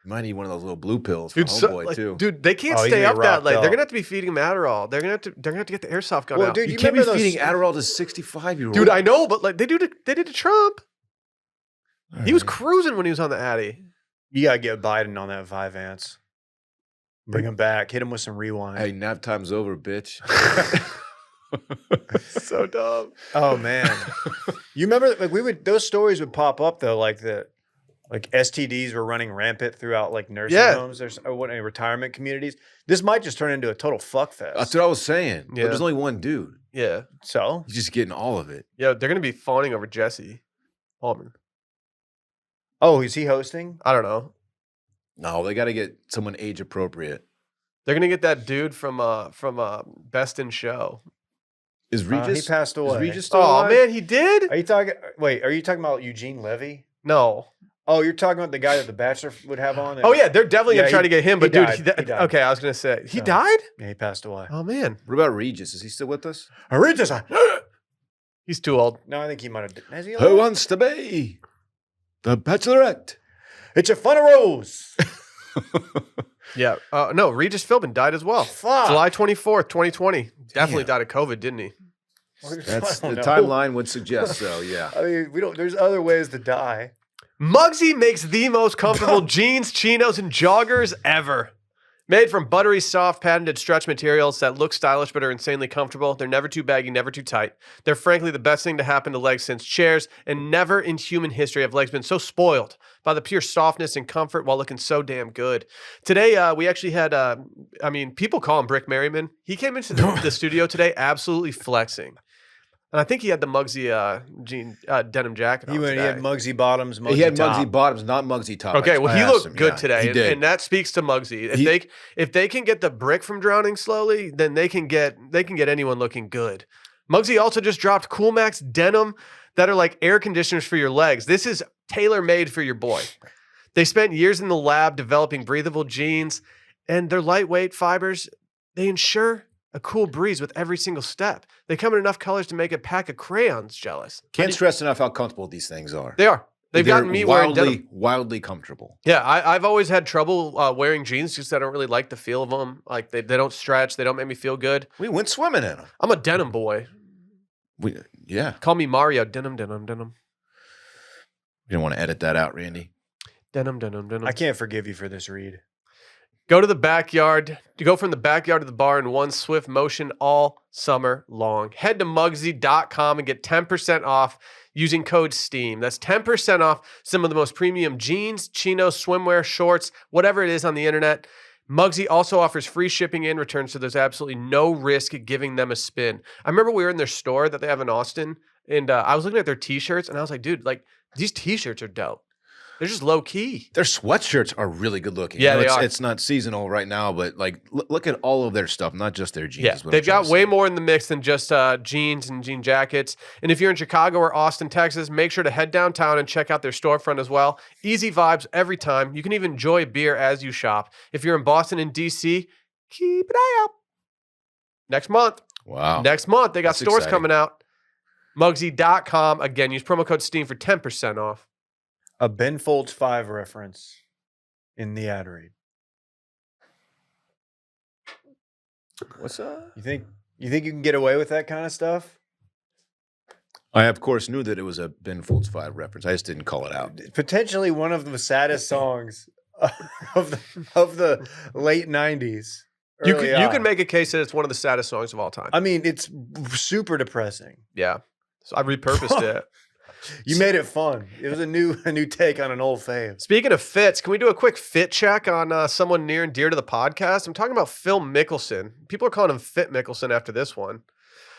You might need one of those little blue pills for Dude, so, homeboy like, too. dude, they can't Oh, he's stay gonna up get that rocked late. They're up. gonna have to be feeding him Adderall. They're gonna have to get the airsoft gun Well, out. dude, you you can't be remember those- feeding Adderall to 65-year-old. Dude, I know, but like they did it to Trump. He was cruising when he was on the Addy. You got to get Biden on that Vyvanse. Bring him back. Hit him with some rewind. Hey, nap time's over, bitch. So dumb. Oh man, you remember like those stories would pop up though, like STDs were running rampant throughout like nursing Yeah. homes or retirement communities. This might just turn into a total fuck fest. That's what I was saying. But Yeah. there's only one dude. Yeah. So He's just getting all of it. Yeah, they're gonna be fawning over Jesse Palmer. oh, is he hosting? I don't know. No, they got to get someone age appropriate. They're gonna get that dude from Best in Show. Is Regis? He passed away. Is Regis still Oh alive? man, he did? Are you talking? Wait, are you talking about Eugene Levy? No. Oh, you're talking about the guy that the Bachelor would have on. Oh yeah, they're definitely Yeah, gonna try to get him. But he dude, died. He died. okay, I was gonna say he So- died. Yeah, he passed away. Oh man, What about Regis? Is he still with us? he's too old. No, I think he might have. Has he? Who wants to be the Bachelorette? It's a fun of rose. Yeah. No, Regis Philbin died as well. Fuck. July 24th, 2020. Definitely Damn. died of COVID, didn't he? That's I the don't know. timeline would suggest so. Yeah. I mean, we don't. There's other ways to die. Mugsy makes the most comfortable jeans, chinos, and joggers ever. Made from buttery, soft, patented stretch materials that look stylish but are insanely comfortable. They're never too baggy, never too tight. They're frankly the best thing to happen to legs since chairs, and never in human history have legs been so spoiled by the pure softness and comfort while looking so damn good. Today, we actually had, people call him Brick Merriman. He came into the studio today absolutely flexing. And I think he had the Mugsy denim jacket on He today. had Mugsy bottoms. Mugsy He had top. Mugsy bottoms, not Mugsy top. Okay, well, I he asked looked him. good Yeah, today, He did. and that speaks to Mugsy. He- If they can get the brick from drowning slowly, then they can get anyone looking good. Mugsy also just dropped Cool Max denim that are like air conditioners for your legs. This is tailor made for your boy. They spent years in the lab developing breathable jeans, and their lightweight fibers, they ensure a cool breeze with every single step. They come in enough colors to make a pack of crayons jealous. Can't stress enough how comfortable these things are. They are. They've They're gotten me wearing denim. wildly comfortable. Yeah, I've always had trouble wearing jeans just 'cause I don't really like the feel of them. Like they don't stretch. They don't make me feel good. We went swimming in them. I'm a denim boy. Yeah. Call me Mario. Denim, denim, denim. You don't want to edit that out, Randy. Denim, denim, denim. I can't forgive you for this read. Go to the backyard. To go from the backyard to the bar in one swift motion all summer long. Head to Mugsy.com and get 10% off using code STEAM. That's 10% off some of the most premium jeans, chinos, swimwear, shorts, whatever it is on the internet. Mugsy also offers free shipping and returns, so there's absolutely no risk giving them a spin. I remember we were in their store that they have in Austin, and I was looking at their t-shirts, and I was like, dude, like, these t-shirts are dope. They're just low key. Their sweatshirts are really good looking. Yeah, they are. It's not seasonal right now, but like look at all of their stuff, not just their jeans. Yeah, is what I'm they've trying got to way say. more in the mix than just jeans and jean jackets. And if you're in Chicago or Austin, Texas, make sure to head downtown and check out their storefront as well. Easy vibes every time. You can even enjoy beer as you shop. If you're in Boston and DC, keep an eye out. Next month. Wow. Next month, they got That's stores exciting. coming out. Mugsy.com. Again, use promo code STEAM for 10% off. A Ben Folds 5 reference in the ad read. What's up? You think you can get away with that kind of stuff? I of course knew that it was a Ben Folds 5 reference. I just didn't call it out. Potentially one of the saddest songs of the late 90s. You early can on. make a case that it's one of the saddest songs of all time. I mean, it's super depressing. Yeah. So I repurposed it. You made it fun. It was a new take on an old fave. Speaking of fits, can we do a quick fit check on someone near and dear to the podcast? I'm talking about Phil Mickelson. People are calling him Fit Mickelson after this one.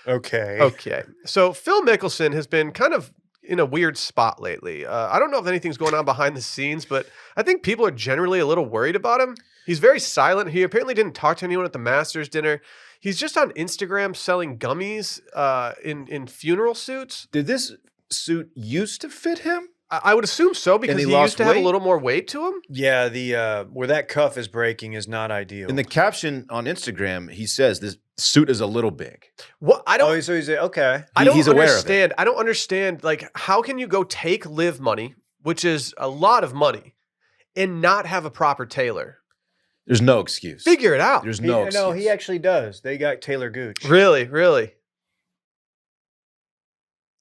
Okay. Okay. So Phil Mickelson has been kind of in a weird spot lately. I don't know if anything's going on behind the scenes, but I think people are generally a little worried about him. He's very silent. He apparently didn't talk to anyone at the Masters dinner. He's just on Instagram selling gummies in funeral suits. Did this suit used to fit him? I would assume so because he he lost used to have a weight? little more weight to him. Yeah, the where that cuff is breaking is not ideal. In the caption on Instagram, he says this suit is a little big. What I don't so he's okay. I don't he's aware of it. understand. I don't understand. Like, how can you go take live money, which is a lot of money, and not have a proper tailor? There's no excuse. Figure it out. There's no excuse. No, he actually does. They got Taylor Gooch. Really.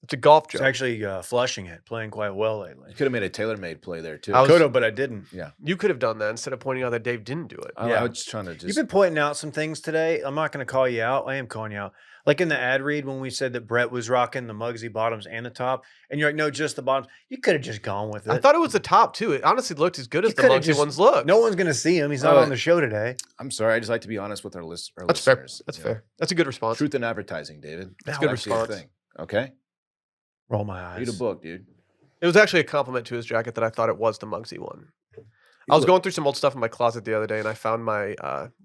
It's a golf He's joke. actually flushing it, playing quite well lately. You could have made a tailor-made play there too. I was- Could have, but I didn't. You could have done that instead of pointing out that Dave didn't do it. I was just trying to You've just. been pointing out some things today. I'm not going to call you out. I am calling you out. Like in the ad read when we said that Brett was rocking the Mugsy bottoms and the top, and you're like, no, just the bottoms. You could have just gone with it. I thought it was the top too. It honestly looked as good as the coulda Mugsy just- ones look. No one's going to see him. He's not Oh, on the show today. I'm sorry. I just like to be honest with our That's fair. listeners. That's you know. fair. That's a good response. Truth in advertising, David. That's a good Actually a response. thing. Okay, Roll my eyes. read a book, dude. It was actually a compliment to his jacket that I thought it was the Mugsy one. I was going through some old stuff in my closet the other day, and I found my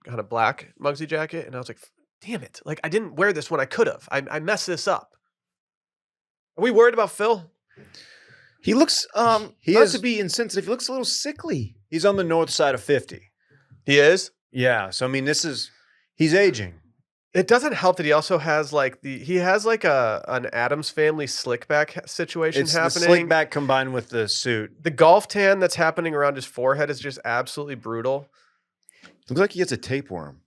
kind of black Mugsy jacket, and I was like, damn it. Like, I didn't wear this when I could have. I messed this up. Are we worried about Phil? He looks He not is- to be insensitive. He looks a little sickly. He's on the north side of 50. He is? Yeah. So, I mean, he's aging. It doesn't help that he also has like an Addams Family slick back situation It's the happening. slick back combined with the suit. The golf tan that's happening around his forehead is just absolutely brutal. Looks like he gets a tapeworm.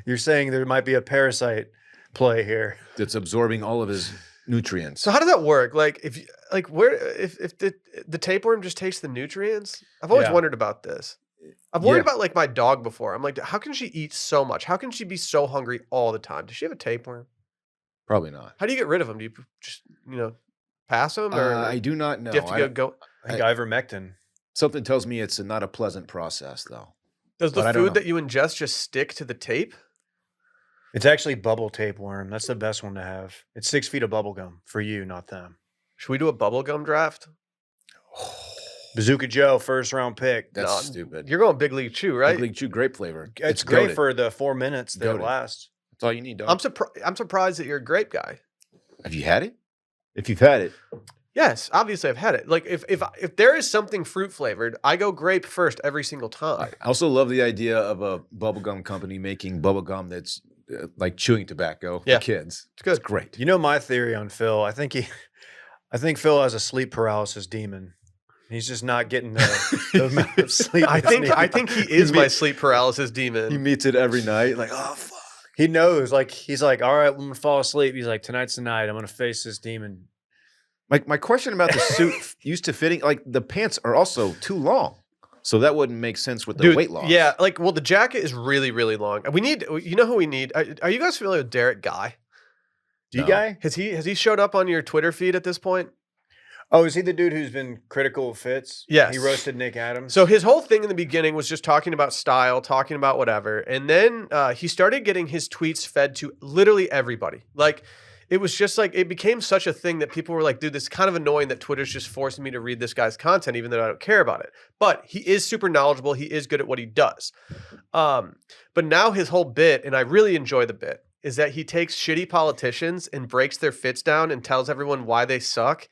You're saying there might be a parasite play here. That's absorbing all of his nutrients. So how does that work? Like if the tapeworm just takes the nutrients? I've always Yeah. wondered about this. I've worried Yeah. about like my dog before. I'm like, how can she eat so much? How can she be so hungry all the time? Does she have a tapeworm? Probably not. How do you get rid of them? Do you just pass them, or I do not know. do you have to go? I think ivermectin. Something tells me it's not a pleasant process, though. Does the but I don't food know. that you ingest just stick to the tape? It's actually bubble tapeworm. That's the best one to have. It's 6 feet of bubble gum for you, not them. Should we do a bubblegum draft? Bazooka Joe, first round pick. That's No, stupid. You're going Big League Chew, right? Big League Chew grape flavor. It's great goated. for the 4 minutes that it Goated. lasts. That's all you need, dog. I'm surprised that you're a grape guy. Have you had it? If you've had it, Yes, obviously I've had it. Like if there is something fruit flavored, I go grape first every single time. I also love the idea of a bubblegum company making bubblegum that's like chewing tobacco for Yeah. kids. It's good. It's great. You know my theory on Phil. I think Phil has a sleep paralysis demon. He's just not getting the amount of sleep. I that's needed. think he is my sleep paralysis demon. He meets it every night. Like, oh, fuck. He knows. Like he's like, all right, I'm gonna fall asleep. He's like, tonight's the night. I'm gonna face this demon. My question about the suit used to fitting, like the pants are also too long. So that wouldn't make sense with the Dude, weight loss. Yeah, like the jacket is really, really long. We need, you know who we need? Are you guys familiar with Derek Guy? Do you No. guy? Has he showed up on your Twitter feed at this point? Oh, is he the dude who's been critical of Fitz? Yes. He roasted Nick Adams. So his whole thing in the beginning was just talking about style, talking about whatever. And then he started getting his tweets fed to literally everybody. Like it was just like, it became such a thing that people were like, dude, this is kind of annoying that Twitter's just forcing me to read this guy's content, even though I don't care about it. But he is super knowledgeable. He is good at what he does. But now his whole bit, and I really enjoy the bit, is that he takes shitty politicians and breaks their fits down and tells everyone why they suck.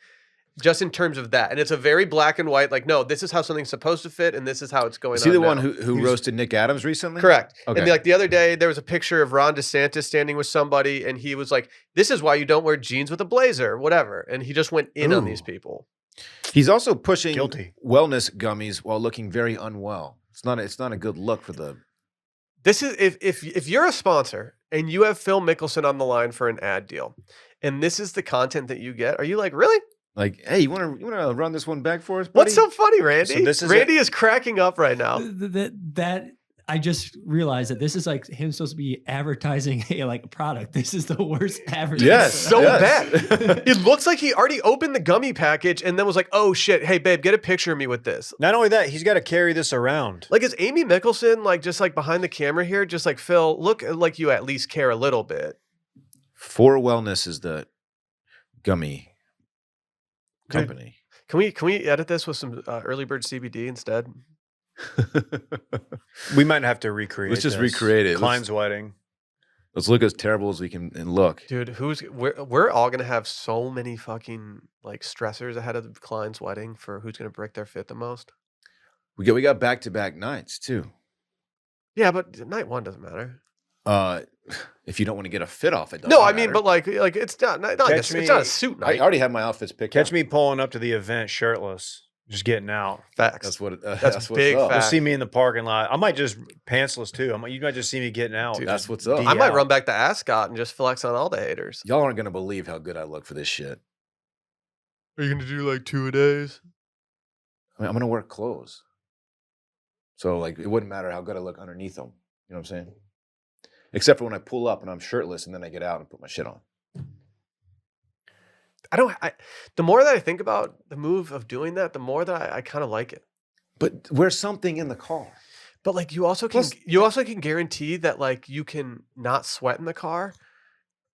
Just in terms of that. And it's a very black and white, like, no, this is how something's supposed to fit, and this is how it's going on. Is he the now. one who roasted Nick Adams recently? Correct. Okay. And like the other day, there was a picture of Ron DeSantis standing with somebody, and he was like, this is why you don't wear jeans with a blazer, whatever. And he just went in on these people. He's also pushing Guilty. wellness gummies while looking very unwell. It's not a good look for the... This is, if you're a sponsor and you have Phil Mickelson on the line for an ad deal, and this is the content that you get, are you like, really? Like, hey, you want to run this one back for us, buddy? What's so funny, Randy? So this is Randy is cracking up right now. That I just realized that this is like him supposed to be advertising a product. This is the worst advertising. Yes. So Yes. bad. It looks like he already opened the gummy package and then was like, oh shit, hey babe, get a picture of me with this. Not only that, he's got to carry this around. Like, is Amy Mickelson like just like behind the camera here? Just like, Phil, look like you at least care a little bit. For Wellness is the gummy company. Can we edit this with some early bird CBD instead? We might have to recreate. Let's just this. recreate it. Klein's wedding. Let's look as terrible as we can and look. Dude, we're all gonna have so many fucking like stressors ahead of Klein's wedding for who's gonna break their fit the most. We got back-to-back nights too. Yeah, but night one doesn't matter. If you don't want to get a fit off, it doesn't No, I mean, matter. but like it's not Catch it's not a suit I night. already have my outfits picked Catch out. me pulling up to the event shirtless, just getting out. Facts. That's what. That's That's what's big up. fact. You'll see me in the parking lot. I might just pantsless too. You might just see me getting out. Dude, That's what's up. I might out. run back to Ascot and just flex on all the haters. Y'all aren't gonna believe how good I look for this shit. Are you gonna do like 2 a days? I mean, I'm gonna wear clothes, so like it wouldn't matter how good I look underneath them. You know what I'm saying? Except for when I pull up and I'm shirtless and then I get out and put my shit on. The more that I think about the move of doing that, the more that I kind of like it. But wear something in the car. But like you also can guarantee that like you can not sweat in the car,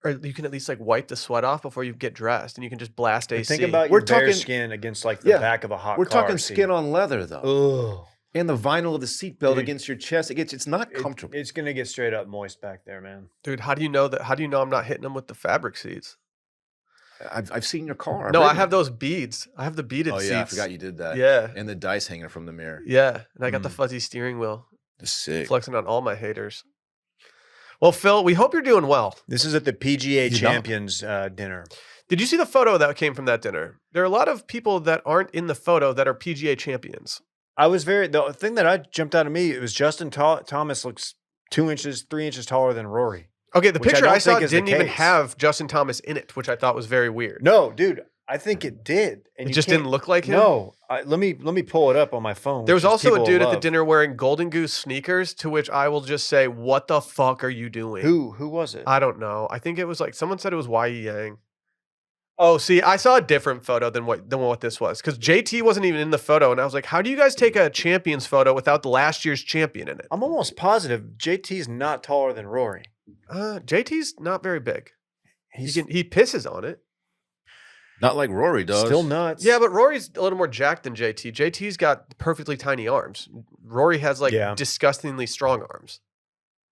or you can at least like wipe the sweat off before you get dressed, and you can just blast AC. Think about We're your bare talking- skin against like the back of a hot We're car talking seat. skin on leather though. Ugh. And the vinyl of the seatbelt Dude. against your chest. It's not comfortable. It's gonna get straight up moist back there, man. Dude, how do you know that? How do you know I'm not hitting them with the fabric seats? I've seen your car. No, I've I ridden have it. those beads. I have the beaded Oh seats. yeah, I forgot you did that. Yeah, And the dice hanger from the mirror. yeah. And I got the Mm. fuzzy steering wheel, It's sick. flexing on all my haters. Well, Phil, we hope you're doing well. This is at the PGA You know. Champions dinner. Did you see the photo that came from that dinner? There are a lot of people that aren't in the photo that are PGA champions. The thing that jumped out at me, it was Justin Thomas looks 2 inches, 3 inches taller than Rory. Okay, the Which I picture don't I saw think is the didn't even case. have Justin Thomas in it, which I thought was very weird. No, dude, I think it did. And It you just can't- didn't look like him? No, let me pull it up on my phone. There was which is also a people dude at the love. dinner wearing Golden Goose sneakers, to which I will just say, what the fuck are you doing? Who was it? I don't know. I think it was like, someone said it was Y.E. Yang. Oh, see, I saw a different photo than what this was, because JT wasn't even in the photo, and I was like, how do you guys take a champions photo without the last year's champion in it? I'm almost positive JT's not taller than Rory. JT's not very big. He's He pisses on it. Not like Rory does. still nuts. Yeah, but Rory's a little more jacked than JT. JT's got perfectly tiny arms. Rory has like Yeah. disgustingly strong arms.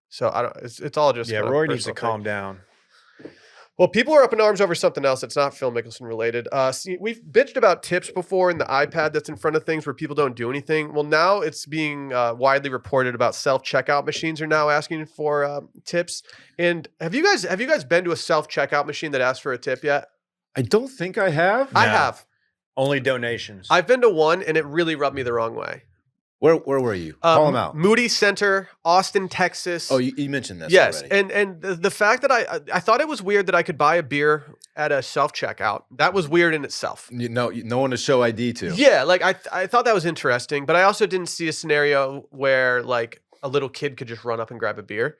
So I don't. It's all just yeah. kind of Rory needs to personal thing. calm down. Well, people are up in arms over something else that's not Phil Mickelson related. See, we've bitched about tips before in the iPad that's in front of things where people don't do anything. Well, now it's being widely reported about self-checkout machines are now asking for tips. And have you guys been to a self-checkout machine that asks for a tip yet? I don't think I have. I No. have. Only donations. I've been to one, and it really rubbed me the wrong way. Where were you? Call him out. Moody Center, Austin, Texas. Oh, you mentioned this. yes, already. and the fact that I thought it was weird that I could buy a beer at a self checkout. That was weird in itself. No one to show ID to. Yeah, like I thought that was interesting, but I also didn't see a scenario where like a little kid could just run up and grab a beer.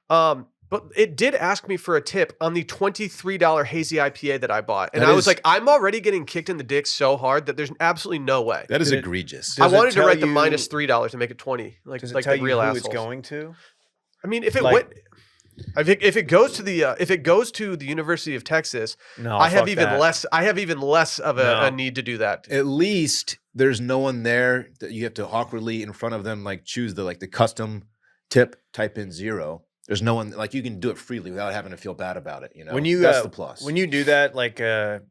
But it did ask me for a tip on the $23 hazy IPA that I bought, and That I was is- like, I'm already getting kicked in the dick so hard that there's absolutely no way. That is Did it- egregious. Does I it wanted to tell write the you- minus $3 to make it 20, like Does it like tell the you real who assholes. it's going to? I mean, if it Like- went, I think if it goes to the University of Texas, No, I have fuck even that. less. I have even less of a No. need to do that. At least there's no one there that you have to awkwardly in front of them like choose the custom tip, type in 0. There's no one like you can do it freely without having to feel bad about it. You know, When you that's the plus. When you do that, like there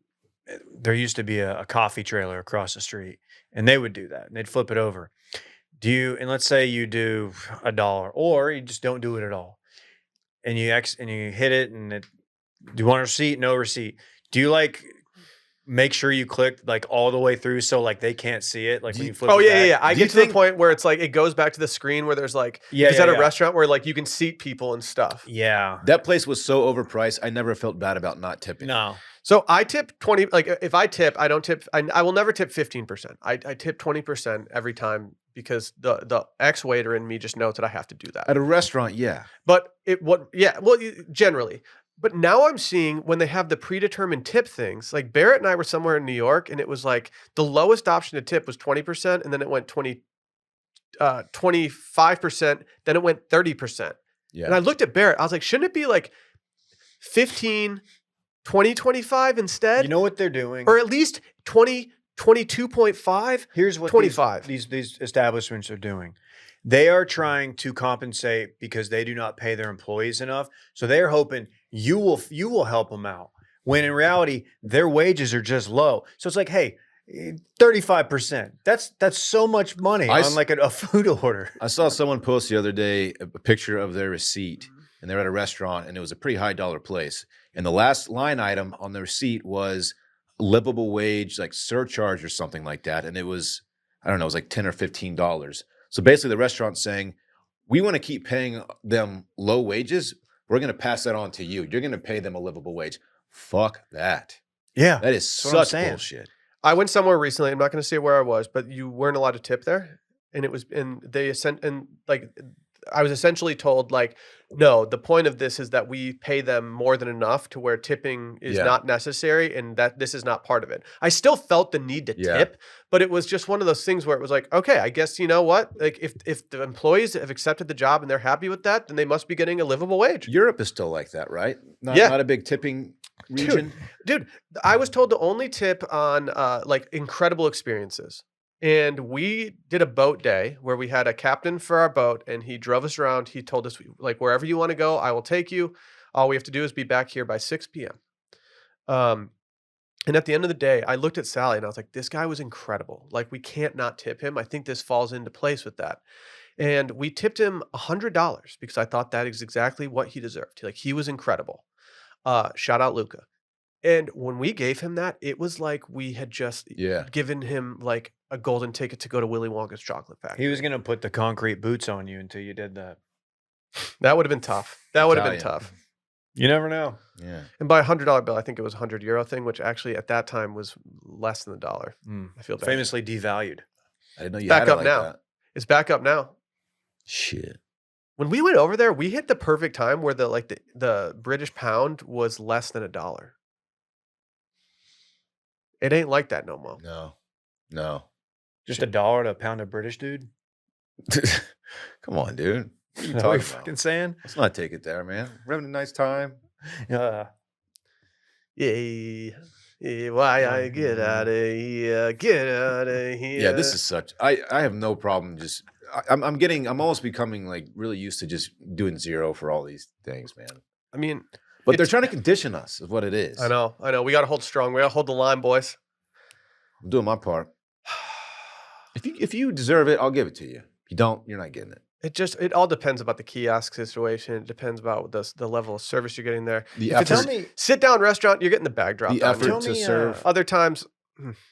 used to be a coffee trailer across the street, and they would do that, and they'd flip it over. And let's say you do $1, or you just don't do it at all, and you hit it, and do you want a receipt? No receipt. Do you like make sure you click like all the way through so like they can't see it? Like when you flip. Oh it yeah, back? yeah. I Do you get to the think- point where it's like it goes back to the screen where there's like Yeah, it's yeah, at a yeah. restaurant where like you can seat people and stuff. Yeah. That place was so overpriced. I never felt bad about not tipping. No. So I tip 20. Like if I tip, I don't tip. I will never tip 15%. I tip 20% every time because the ex waiter in me just knows that I have to do that. At a restaurant, yeah. But generally. But now I'm seeing when they have the predetermined tip things, like Barrett and I were somewhere in New York, and it was like the lowest option to tip was 20%, and then it went 25%, then it went 30%. Yeah. And I looked at Barrett, I was like, shouldn't it be like 15, 20, 25 instead? You know what they're doing? Or at least 20, 22.5? Here's what 25. these establishments are doing. They are trying to compensate because they do not pay their employees enough. So they are hoping you will help them out. When in reality, their wages are just low. So it's like, hey, 35%. That's so much money on like a food order. I saw someone post the other day a picture of their receipt, and they're at a restaurant, and it was a pretty high dollar place. And the last line item on the receipt was livable wage, like surcharge or something like that. And it was, I don't know, it was like $10 or $15. So basically the restaurant's saying, we want to keep paying them low wages. We're going to pass that on to you. You're going to pay them a livable wage. Fuck that. Yeah. That is what I'm such saying. bullshit. I went somewhere recently. I'm not going to say where I was, but you weren't allowed to tip there, and it was I was essentially told like, no, the point of this is that we pay them more than enough to where tipping is not necessary, and that this is not part of it. I still felt the need to tip, but it was just one of those things where it was like, okay, I guess you know what? Like if the employees have accepted the job and they're happy with that, then they must be getting a livable wage. Europe is still like that, right? Yeah. Not a big tipping region. Dude, I was told to only tip on like incredible experiences. And we did a boat day where we had a captain for our boat, and he drove us around. He told us, like, wherever you want to go, I will take you. All we have to do is be back here by 6 p.m. And at the end of the day, I looked at Sally and I was like, this guy was incredible. Like, we can't not tip him. I think this falls into place with that. And we tipped him $100 because I thought that is exactly what he deserved. Like, he was incredible. Shout out Luca. And when we gave him that, it was like we had just given him like a golden ticket to go to Willy Wonka's chocolate factory. He was going to put the concrete boots on you until you did that. That would have been tough. That would have been Italian. tough. You never know. Yeah. And by $100 bill, I think it was €100 thing, which actually at that time was less than $1. I feel bad. Famously devalued. I didn't know you Back had it up like now. that. It's back up now. Shit. When we went over there, we hit the perfect time where the British pound was less than $1. It ain't like that no more. No. Just $1 to a pound of British, dude? Come on, dude. What are you What are talking you about? fucking saying? Let's not take it there, man. We're having a nice time. Yeah. Yeah, why I get out of here, get out of here. Yeah, this is such. I have no problem. Just I'm almost becoming like really used to just doing 0 for all these things, man. I mean, But they're trying to condition us, is what it is. I know. We got to hold strong. We got to hold the line, boys. I'm doing my part. If you deserve it, I'll give it to you. If you don't, you're not getting it. It all depends about the kiosk situation. It depends about the level of service you're getting there. The If it's effort, a sit down restaurant, you're getting the bag dropped the on you. effort to serve. Other times,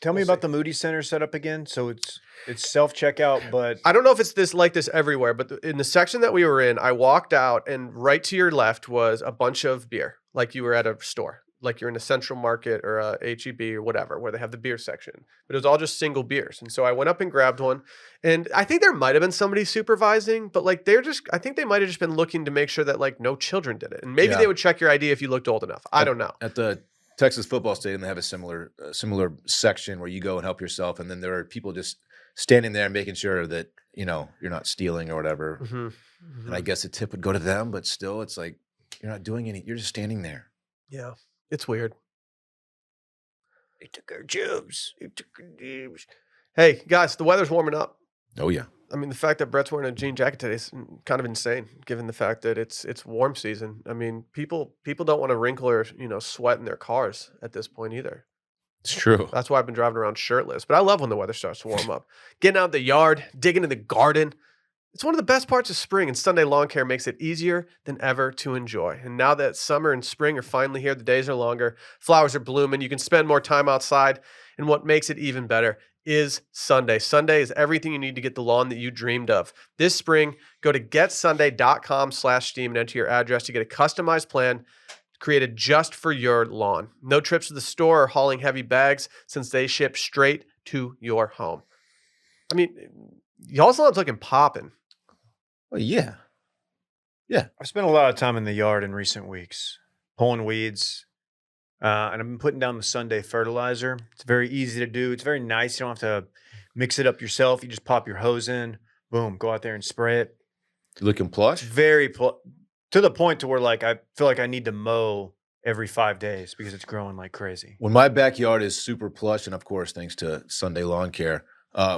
Tell me We'll about the Moody Center setup again. So it's self-checkout, but I don't know if it's this everywhere, but in the section that we were in, I walked out and right to your left was a bunch of beer, like you were at a store, like you're in a Central Market or a H-E-B or whatever, where they have the beer section. But it was all just single beers. And so I went up and grabbed one. And I think there might have been somebody supervising, but like I think they might have just been looking to make sure that like no children did it. And maybe Yeah. they would check your ID if you looked old enough. I don't know. At the Texas football stadium, they have a similar section where you go and help yourself, and then there are people just standing there making sure that you're not stealing or whatever. Mhm. And I guess a tip would go to them, but still, it's like You're not doing any. You're just standing there. Yeah, it's weird. They took our jobs. They took our jobs. Hey, guys, the weather's warming up. Oh yeah. I mean, the fact that Brett's wearing a jean jacket today is kind of insane, given the fact that it's warm season. I mean, people don't want to wrinkle or sweat in their cars at this point either. It's true. That's why I've been driving around shirtless. But I love when the weather starts to warm up. Getting out in the yard, digging in the garden. It's one of the best parts of spring, and Sunday Lawn Care makes it easier than ever to enjoy. And now that summer and spring are finally here, the days are longer, flowers are blooming, you can spend more time outside. And what makes it even better is Sunday. Sunday is everything you need to get the lawn that you dreamed of. This spring, go to getsunday.com/steam and enter your address to get a customized plan created just for your lawn. No trips to the store or hauling heavy bags, since they ship straight to your home. I mean, y'all's lawn's looking popping. Well, yeah. I've spent a lot of time in the yard in recent weeks, pulling weeds, and I've been putting down the Sunday fertilizer. It's very easy to do. It's very nice. You don't have to mix it up yourself. You just pop your hose in, boom, go out there and spray it. Looking plush. Very to the point to where like I feel like I need to mow every 5 days because it's growing like crazy. When my backyard is super plush, and of course, thanks to Sunday Lawn Care,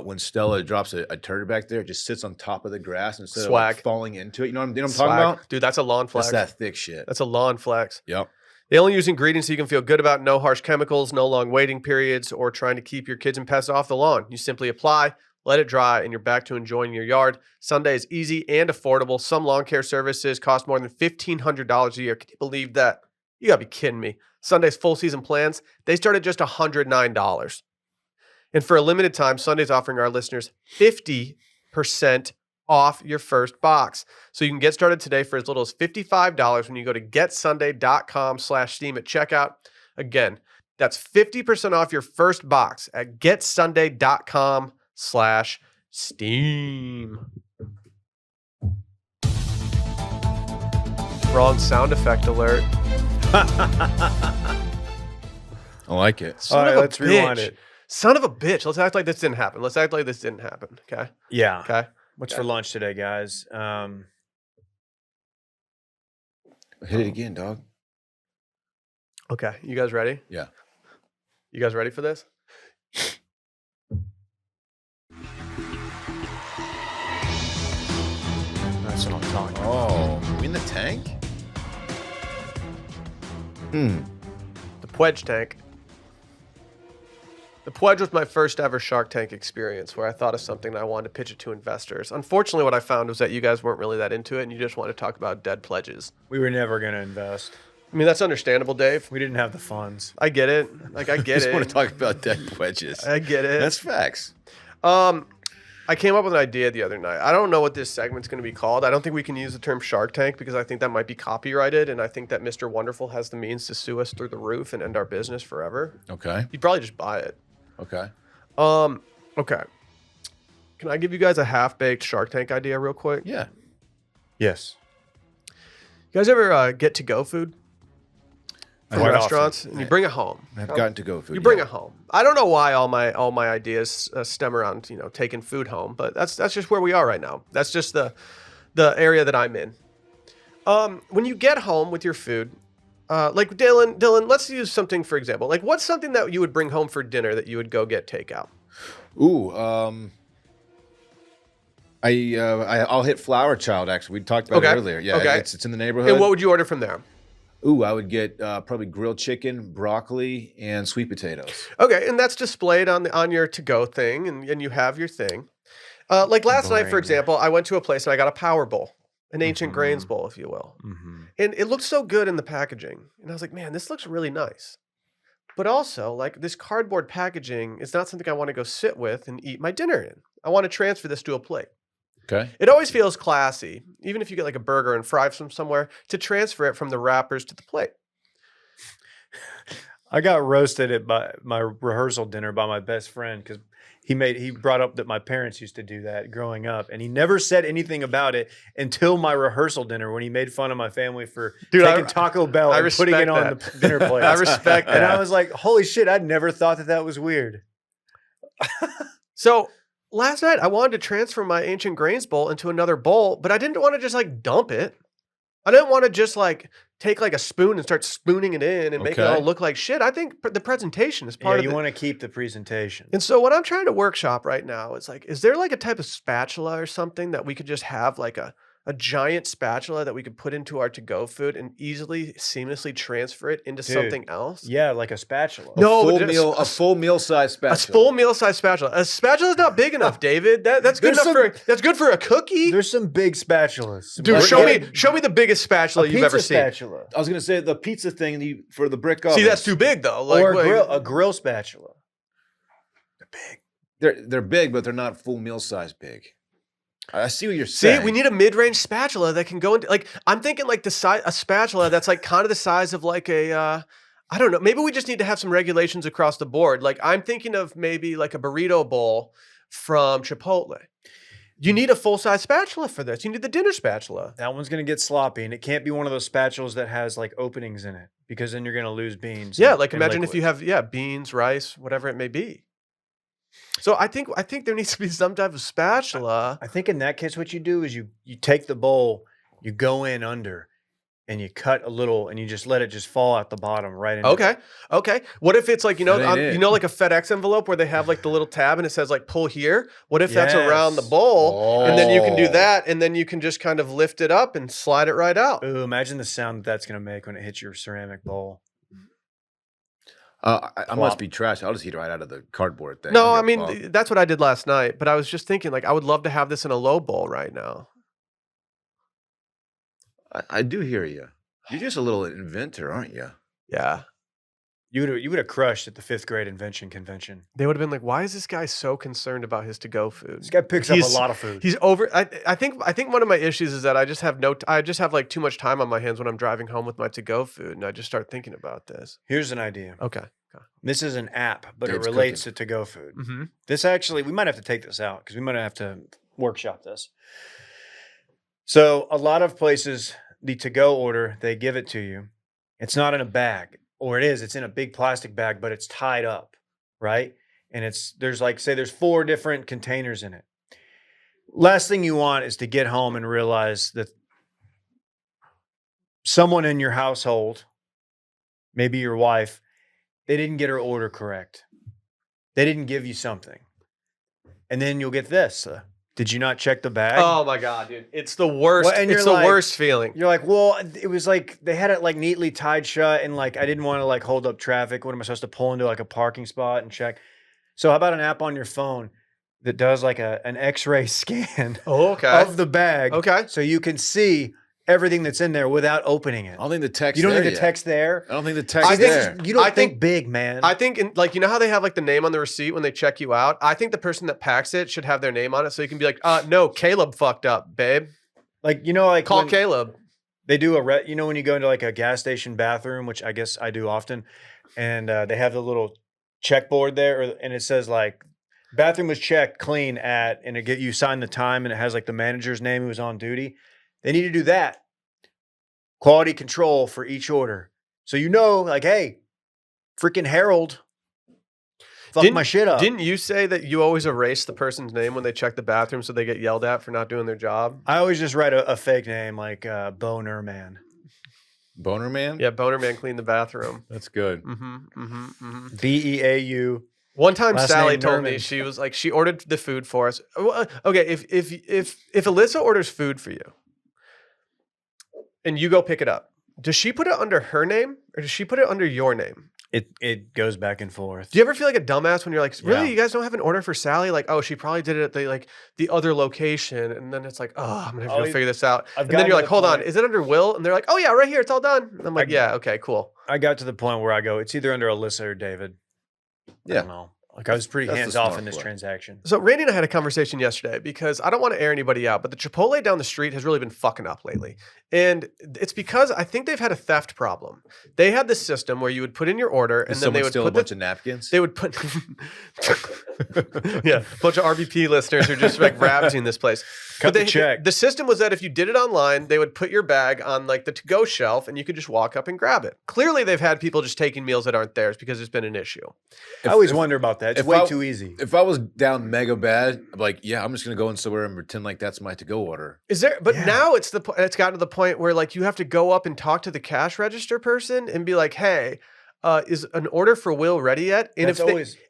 when Stella drops a turd back there, it just sits on top of the grass instead of like falling into it. You know what I'm talking about? Dude, that's a lawn flex. That's that thick shit. That's a lawn flex. Yep. They only use ingredients you can feel good about, no harsh chemicals, no long waiting periods, or trying to keep your kids and pests off the lawn. You simply apply, let it dry, and you're back to enjoying your yard. Sunday is easy and affordable. Some lawn care services cost more than $1,500 a year. Can you believe that? You gotta be kidding me. Sunday's full season plans, they start at just $109. And for a limited time, Sunday's offering our listeners 50% off your first box. So you can get started today for as little as $55 when you go to getsunday.com/steam at checkout. Again, that's 50% off your first box at getsunday.com/steam. Wrong sound effect alert. I like it. Son All right, of a let's rewind bitch. it. Son of a bitch. Let's act like this didn't happen. Okay? Yeah. Okay? What's for lunch today, guys? Hit it again, dog. Okay. You guys ready? Yeah. You guys ready for this? That's what I'm talking about. Oh, we in the tank? The Pledge Tank. The Pledge was my first ever Shark Tank experience where I thought of something and I wanted to pitch it to investors. Unfortunately, what I found was that you guys weren't really that into it and you just wanted to talk about dead pledges. We were never going to invest. I mean, that's understandable, Dave. We didn't have the funds. I get it. Like, I get Just it. want to talk about dead pledges. I get it. That's facts. I came up with an idea the other night. I don't know what this segment's going to be called. I don't think we can use the term Shark Tank because I think that might be copyrighted, and I think that Mr. Wonderful has the means to sue us through the roof and end our business forever. Okay. He'd probably just buy it. Okay. Okay. Can I give you guys a half-baked Shark Tank idea real quick? Yeah. Yes. You guys ever get to-go food from Quite restaurants often. and you bring it home? I've gotten to go food. You bring yeah. it home. I don't know why all my ideas stem around taking food home, but that's just where we are right now. That's just the area that I'm in. When you get home with your food, like Dillon, let's use something for example. Like, what's something that you would bring home for dinner that you would go get takeout? Ooh, I'll hit Flower Child. Actually, we talked about it earlier. Yeah, Okay. It's in the neighborhood. And what would you order from there? Ooh, I would get probably grilled chicken, broccoli, and sweet potatoes. Okay, and that's displayed on your to-go thing, and you have your thing. Like last night, for Boring. example, I went to a place and I got a power bowl, an ancient grains bowl, if you will. Mm-hmm. And it looked so good in the packaging. And I was like, man, this looks really nice. But also, like, this cardboard packaging is not something I want to go sit with and eat my dinner in. I want to transfer this to a plate. Okay. It always feels classy, even if you get like a burger and fries from somewhere, to transfer it from the wrappers to the plate. I got roasted at my rehearsal dinner by my best friend because he brought up that my parents used to do that growing up, and he never said anything about it until my rehearsal dinner when he made fun of my family for taking Taco Bell and putting it on the dinner plate. I respect that. And I was like, holy shit, I'd never thought that was weird. So last night I wanted to transfer my ancient grains bowl into another bowl, but I didn't want to just like dump it. I didn't want to just like take like a spoon and start spooning it in and make it Okay. all look like shit. I think the presentation is part Yeah, of you it. want to keep the presentation. And so what I'm trying to workshop right now is like, is there like a type of spatula or something that we could just have like a giant spatula that we could put into our to-go food and easily seamlessly transfer it into Dude, something else? Yeah, like a spatula. No, A full meal size a spatula. full meal-sized spatula. A spatula is not big enough, David. That's good There's enough that's good for a cookie. There's some big spatulas. Dude, Like show me the biggest spatula a you've ever pizza seen. spatula. I was gonna say the pizza thing for the brick oven. See, that's too big though. Like, Or wait. a grill spatula. They're big, but they're not full meal size big. I see what you're See, saying. we need a mid-range spatula that can go into like I'm thinking like the size a spatula that's like kind of the size of like a I don't know. Maybe we just need to have some regulations across the board. Like I'm thinking of maybe like a burrito bowl from Chipotle. You need a full-size spatula for this. You need the dinner spatula. That one's going to get sloppy, and it can't be one of those spatulas that has like openings in it because then you're going to lose beans. Yeah, and- like and imagine if you liquids. have beans, rice, whatever it may be. So I think there needs to be some type of spatula. I think in that case, what you do is you take the bowl, you go in under, and you cut a little, and you just let it just fall out the bottom right into Okay. Okay. What if it's like, That ain't it. like a FedEx envelope where they have like the little tab and it says like pull here? What if that's around the Yes. bowl and then you can do Oh. that and then you can just kind of lift it up and slide it right out? Ooh, imagine the sound that's going to make when it hits your ceramic bowl. I Plop. must be trash. I'll just eat right out of the cardboard thing. No, I don't give a fuck. mean, that's what I did last night, but I was just thinking like I would love to have this in a low bowl right now. I do hear you. You're just a little inventor, aren't you? Yeah. You would have crushed at the 5th grade invention convention. They would have been like, why is this guy so concerned about his to-go food? This guy picks up He's- a lot of food. He's over. I think one of my issues is that I just have like too much time on my hands when I'm driving home with my to-go food, and I just start thinking about this. Here's an idea. Okay. This is an app, but Dave's it relates cooking. to go food. Mm-hmm. This actually, we might have to take this out because we might have to workshop this. So a lot of places, the to-go order, they give it to you. It's not in a bag, or it's in a big plastic bag, but it's tied up, right? And there's 4 different containers in it. Last thing you want is to get home and realize that someone in your household, maybe your wife, they didn't get her order correct. They didn't give you something. And then you'll get this. Did you not check the bag? Oh my god, dude! It's the worst. Well, and it's you're the like- worst feeling. You're like, well, it was like they had it like neatly tied shut, and like I didn't want to like hold up traffic. What am I supposed to pull into like a parking spot and check? So how about an app on your phone that does like an X-ray scan Oh, okay. of the bag, Okay. so you can see everything that's in there without opening it. I don't think the text. You don't there think the yet. text there? I don't think the I text think- there. You don't I think think- big, man. I think, like, you know how they have like the name on the receipt when they check you out? I think the person that packs it should have their name on it, so you can be like, no, Caleb fucked up, babe. like like Call when Caleb. they do when you go into like a gas station bathroom, which I guess I do often, and they have the little checkboard there, and it says like bathroom was checked clean at, and you sign the time, and it has like the manager's name who was on duty. They need to do that. Quality control for each order. So like, hey, freaking Harold fucked my shit up. Didn't you say that you always erase the person's name when they check the bathroom so they get yelled at for not doing their job? I always just write a fake name like Boner Man. Boner man. Yeah, Boner Man cleaned the bathroom. That's good. BEAU. One time, Last Sally name told me Norman. she was like she ordered the food for us. Okay, if Alyssa orders food for you, and you go pick it up, does she put it under her name or does she put it under your name? It goes back and forth. Do you ever feel like a dumbass when you're like, really, Yeah. you guys don't have an order for Sally? Like, oh, she probably did it at the other location, and then it's like, oh, I'm gonna have to go figure this out. I've And then gotten you're to like, the hold on, point- is it under Will? And they're like, oh yeah, right here, it's all done. And I'm like, yeah, okay, cool. I got to the point where I go, it's either under Alyssa or David. I Yeah. don't know. Like I was pretty That's the hands off smart in this play. transaction. So Randy and I had a conversation yesterday because I don't want to air anybody out, but the Chipotle down the street has really been fucking up lately. And it's because I think they've had a theft problem. They had this system where you would put in your order and Did then they someone would steal put a bunch of napkins? they would put yeah, a bunch of RBP listeners are just like ravaging this place. Cut the check. The system was that if you did it online, they would put your bag on like the to-go shelf and you could just walk up and grab it. Clearly, they've had people just taking meals that aren't theirs because it's been an issue. I always wonder about that. It's way too easy. If I was down mega bad, I'm like, yeah, I'm just gonna go in somewhere and pretend like that's my to-go order. Is there? But now it's gotten to the point where like you have to go up and talk to the cash register person and be like, hey, is an order for Will ready yet? And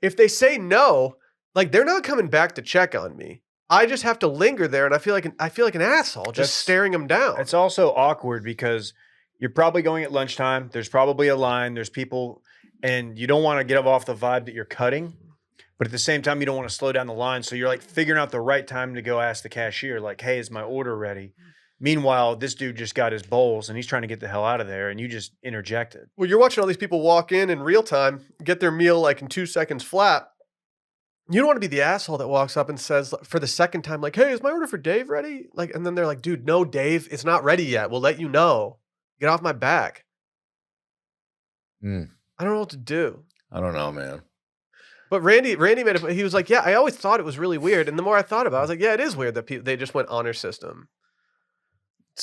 if they say no, like they're not coming back to check on me. I just have to linger there, and I feel like an asshole just staring them down. It's also awkward because you're probably going at lunchtime. There's probably a line. There's people, and you don't want to get off the vibe that you're cutting, but at the same time, you don't want to slow down the line. So you're like figuring out the right time to go ask the cashier, like, "Hey, is my order ready?" Meanwhile, this dude just got his bowls, and he's trying to get the hell out of there, and you just interjected. Well, you're watching all these people walk in real time, get their meal like in 2 seconds flat. You don't want to be the asshole that walks up and says for the second time, like, hey, is my order for Dave ready? Like, and then they're like, dude, no, Dave, it's not ready yet. We'll let you know. Get off my back. I don't know what to do. I don't know, man. But Randy made it. He was like, yeah, I always thought it was really weird. And the more I thought about it, I was like, yeah, it is weird that they just went honor system.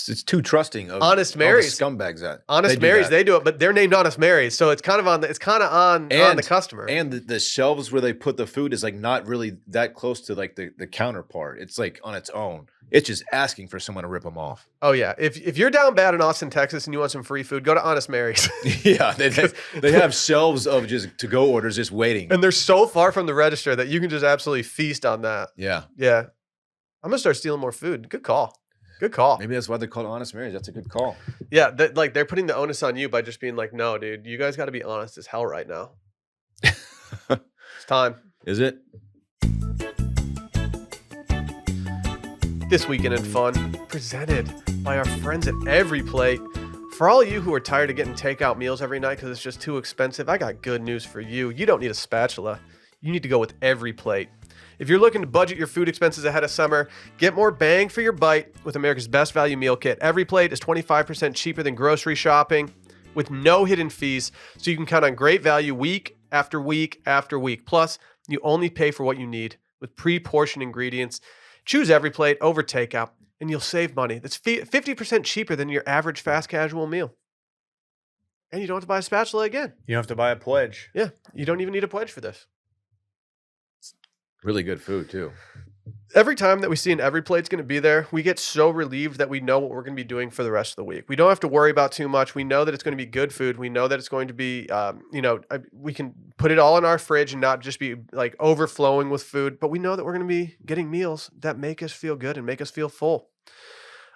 It's too trusting of Honest Marys. Scumbags that Honest Marys, they do it, but they're named Honest Marys, so it's kind of on the customer. And the shelves where they put the food is like not really that close to like the counterpart. It's like on its own. It's just asking for someone to rip them off. Oh yeah, if you're down bad in Austin, Texas, and you want some free food, go to Honest Marys. Yeah, they have shelves of just to-go orders just waiting, and they're so far from the register that you can just absolutely feast on that. Yeah. I'm gonna start stealing more food. Good call. Good call. Maybe that's why they're called Honest Marys. That's a good call. Yeah, they're putting the onus on you by just being like, no, dude, you guys got to be honest as hell right now. It's time. Is it? This Weekend in Fun, presented by our friends at Every Plate. For all of you who are tired of getting takeout meals every night because it's just too expensive, I got good news for you. You don't need a spatula. You need to go with Every Plate. If you're looking to budget your food expenses ahead of summer, get more bang for your bite with America's Best Value Meal Kit. Every Plate is 25% cheaper than grocery shopping with no hidden fees, so you can count on great value week after week after week. Plus, you only pay for what you need with pre-portioned ingredients. Choose Every Plate over takeout, and you'll save money. That's 50% cheaper than your average fast casual meal. And you don't have to buy a spatula again. You don't have to buy a pledge. Yeah, you don't even need a pledge for this. Really good food, too. Every time that we see an Every Plate's going to be there, we get so relieved that we know what we're going to be doing for the rest of the week. We don't have to worry about too much. We know that it's going to be good food. We know that it's going to be, we can put it all in our fridge and not just be like overflowing with food. But we know that we're going to be getting meals that make us feel good and make us feel full.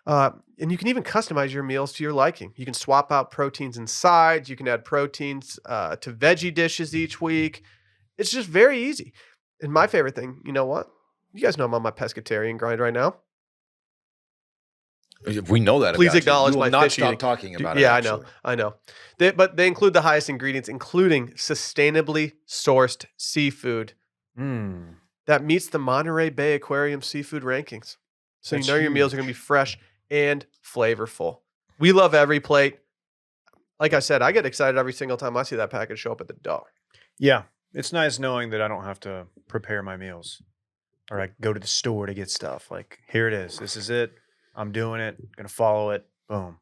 And you can even customize your meals to your liking. You can swap out proteins and sides. You can add proteins to veggie dishes each week. It's just very easy. And my favorite thing, you know what? You guys know I'm on my pescatarian grind right now. We know that. Please acknowledge my not fish stop eating. talking about it. Yeah, actually. I know. But they include the highest ingredients, including sustainably sourced seafood that meets the Monterey Bay Aquarium seafood rankings. So you know your meals are going to be fresh and flavorful. We love Every Plate. Like I said, I get excited every single time I see that package show up at the door. Yeah. It's nice knowing that I don't have to prepare my meals or I go to the store to get stuff. Like, here it is. This is it. I'm doing it. Going to follow it. Boom.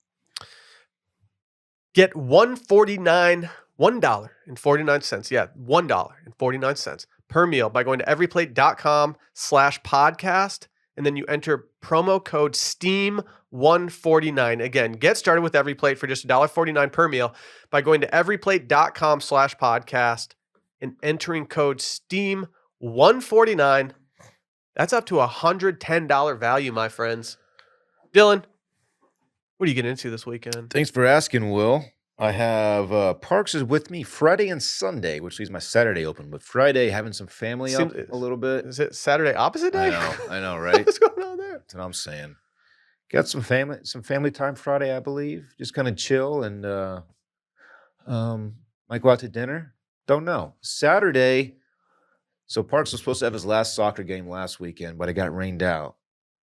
Get $1.49. Yeah, $1.49 per meal by going to everyplate.com/podcast. And then you enter promo code STEAM149. Again, get started with Every Plate for just $1.49 per meal by going to everyplate.com/podcast. and entering code STEAM149. That's up to $110 value, my friends. Dillon, what are you getting into this weekend? Thanks for asking, Will. I have Parks is with me Friday and Sunday, which leaves my Saturday open. But Friday, having some family up a little bit. Is it Saturday opposite day? I know, right? What's going on there? That's what I'm saying. Got some family time Friday, I believe. Just kind of chill and might go out to dinner. Don't know. Saturday, so Parks was supposed to have his last soccer game last weekend, but it got rained out.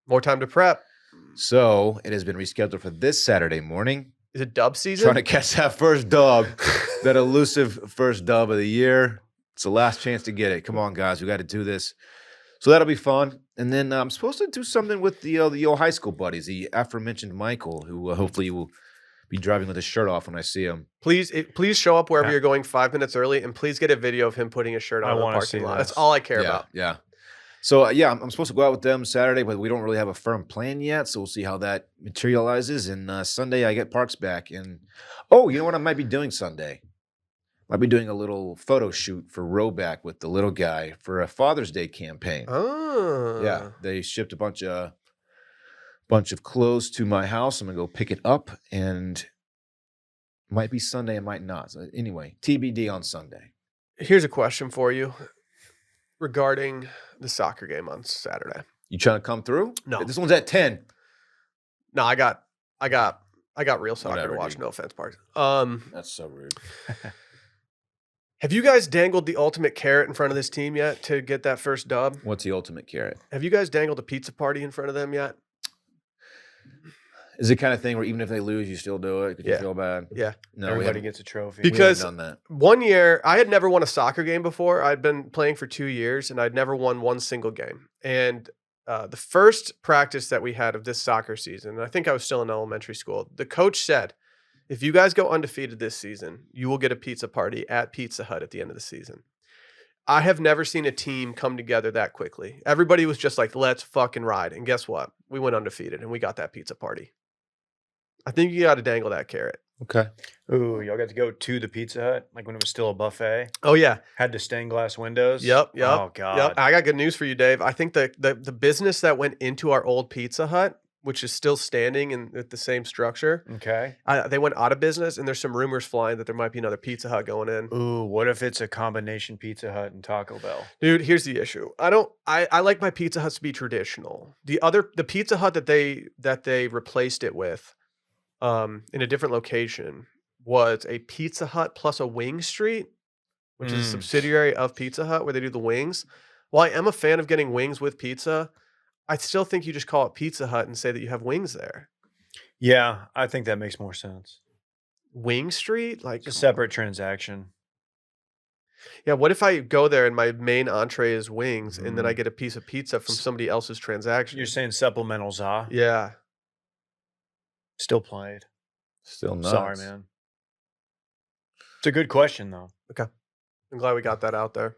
More time to prep. So it has been rescheduled for this Saturday morning. Is it dub season? Trying to catch that first dub, that elusive first dub of the year. It's the last chance to get it. Come on, guys. We got to do this. So that'll be fun. And then I'm supposed to do something with the old high school buddies, the aforementioned Michael, who hopefully will be driving with his shirt off when I see him. Please show up wherever Yeah. you're going 5 minutes early, and please get a video of him putting his shirt on I in the wanna parking see lot. That's this. all I care yeah, about. yeah. So yeah, I'm supposed to go out with them Saturday, but we don't really have a firm plan yet. So we'll see how that materializes. And Sunday I get Parks back. And oh, you know what I might be doing Sunday? Might be doing a little photo shoot for Roback with the little guy for a Father's Day campaign. Oh. Yeah, they shipped a bunch of clothes to my house. I'm gonna go pick it up, and might be Sunday, it might not. So anyway, TBD on Sunday. Here's a question for you regarding the soccer game on Saturday. You trying to come through? No. This one's at 10. No, I got real soccer Whatever, to watch. dude. No offense, Parks. That's so rude. Have you guys dangled the ultimate carrot in front of this team yet to get that first dub? What's the ultimate carrot? Have you guys dangled a pizza party in front of them yet? Is it kind of thing where even if they lose, you still do it because you Yeah. feel bad? Yeah. No, Everybody gets a trophy. we Because- haven't done that. One year, I had never won a soccer game before. I'd been playing for 2 years, and I'd never won one single game. And the first practice that we had of this soccer season, and I think I was still in elementary school, the coach said, if you guys go undefeated this season, you will get a pizza party at Pizza Hut at the end of the season. I have never seen a team come together that quickly. Everybody was just like, let's fucking ride. And guess what? We went undefeated, and we got that pizza party. I think you got to dangle that carrot. Okay. Ooh, y'all got to go to the Pizza Hut, like when it was still a buffet. Oh, yeah. Had the stained glass windows. Yep. Oh God. Yep. I got good news for you, Dave. I think the business that went into our old Pizza Hut, which is still standing in with the same structure, Okay. they went out of business, and there's some rumors flying that there might be another Pizza Hut going in. Ooh, what if it's a combination Pizza Hut and Taco Bell? Dude, here's the issue. I like my Pizza Huts to be traditional. The Pizza Hut that they replaced it with, in a different location, was a Pizza Hut plus a Wing Street, which is a subsidiary of Pizza Hut where they do the wings. While I am a fan of getting wings with pizza, I still think you just call it Pizza Hut and say that you have wings there. Yeah, I think that makes more sense. Wing Street? Like, It's a separate transaction. yeah, what if I go there and my main entree is wings and then I Mhm. get a piece of pizza from somebody else's transaction? You're saying supplementals, huh? Yeah. Still played. Still not. Sorry, man. It's a good question, though. I'm glad we got that out there.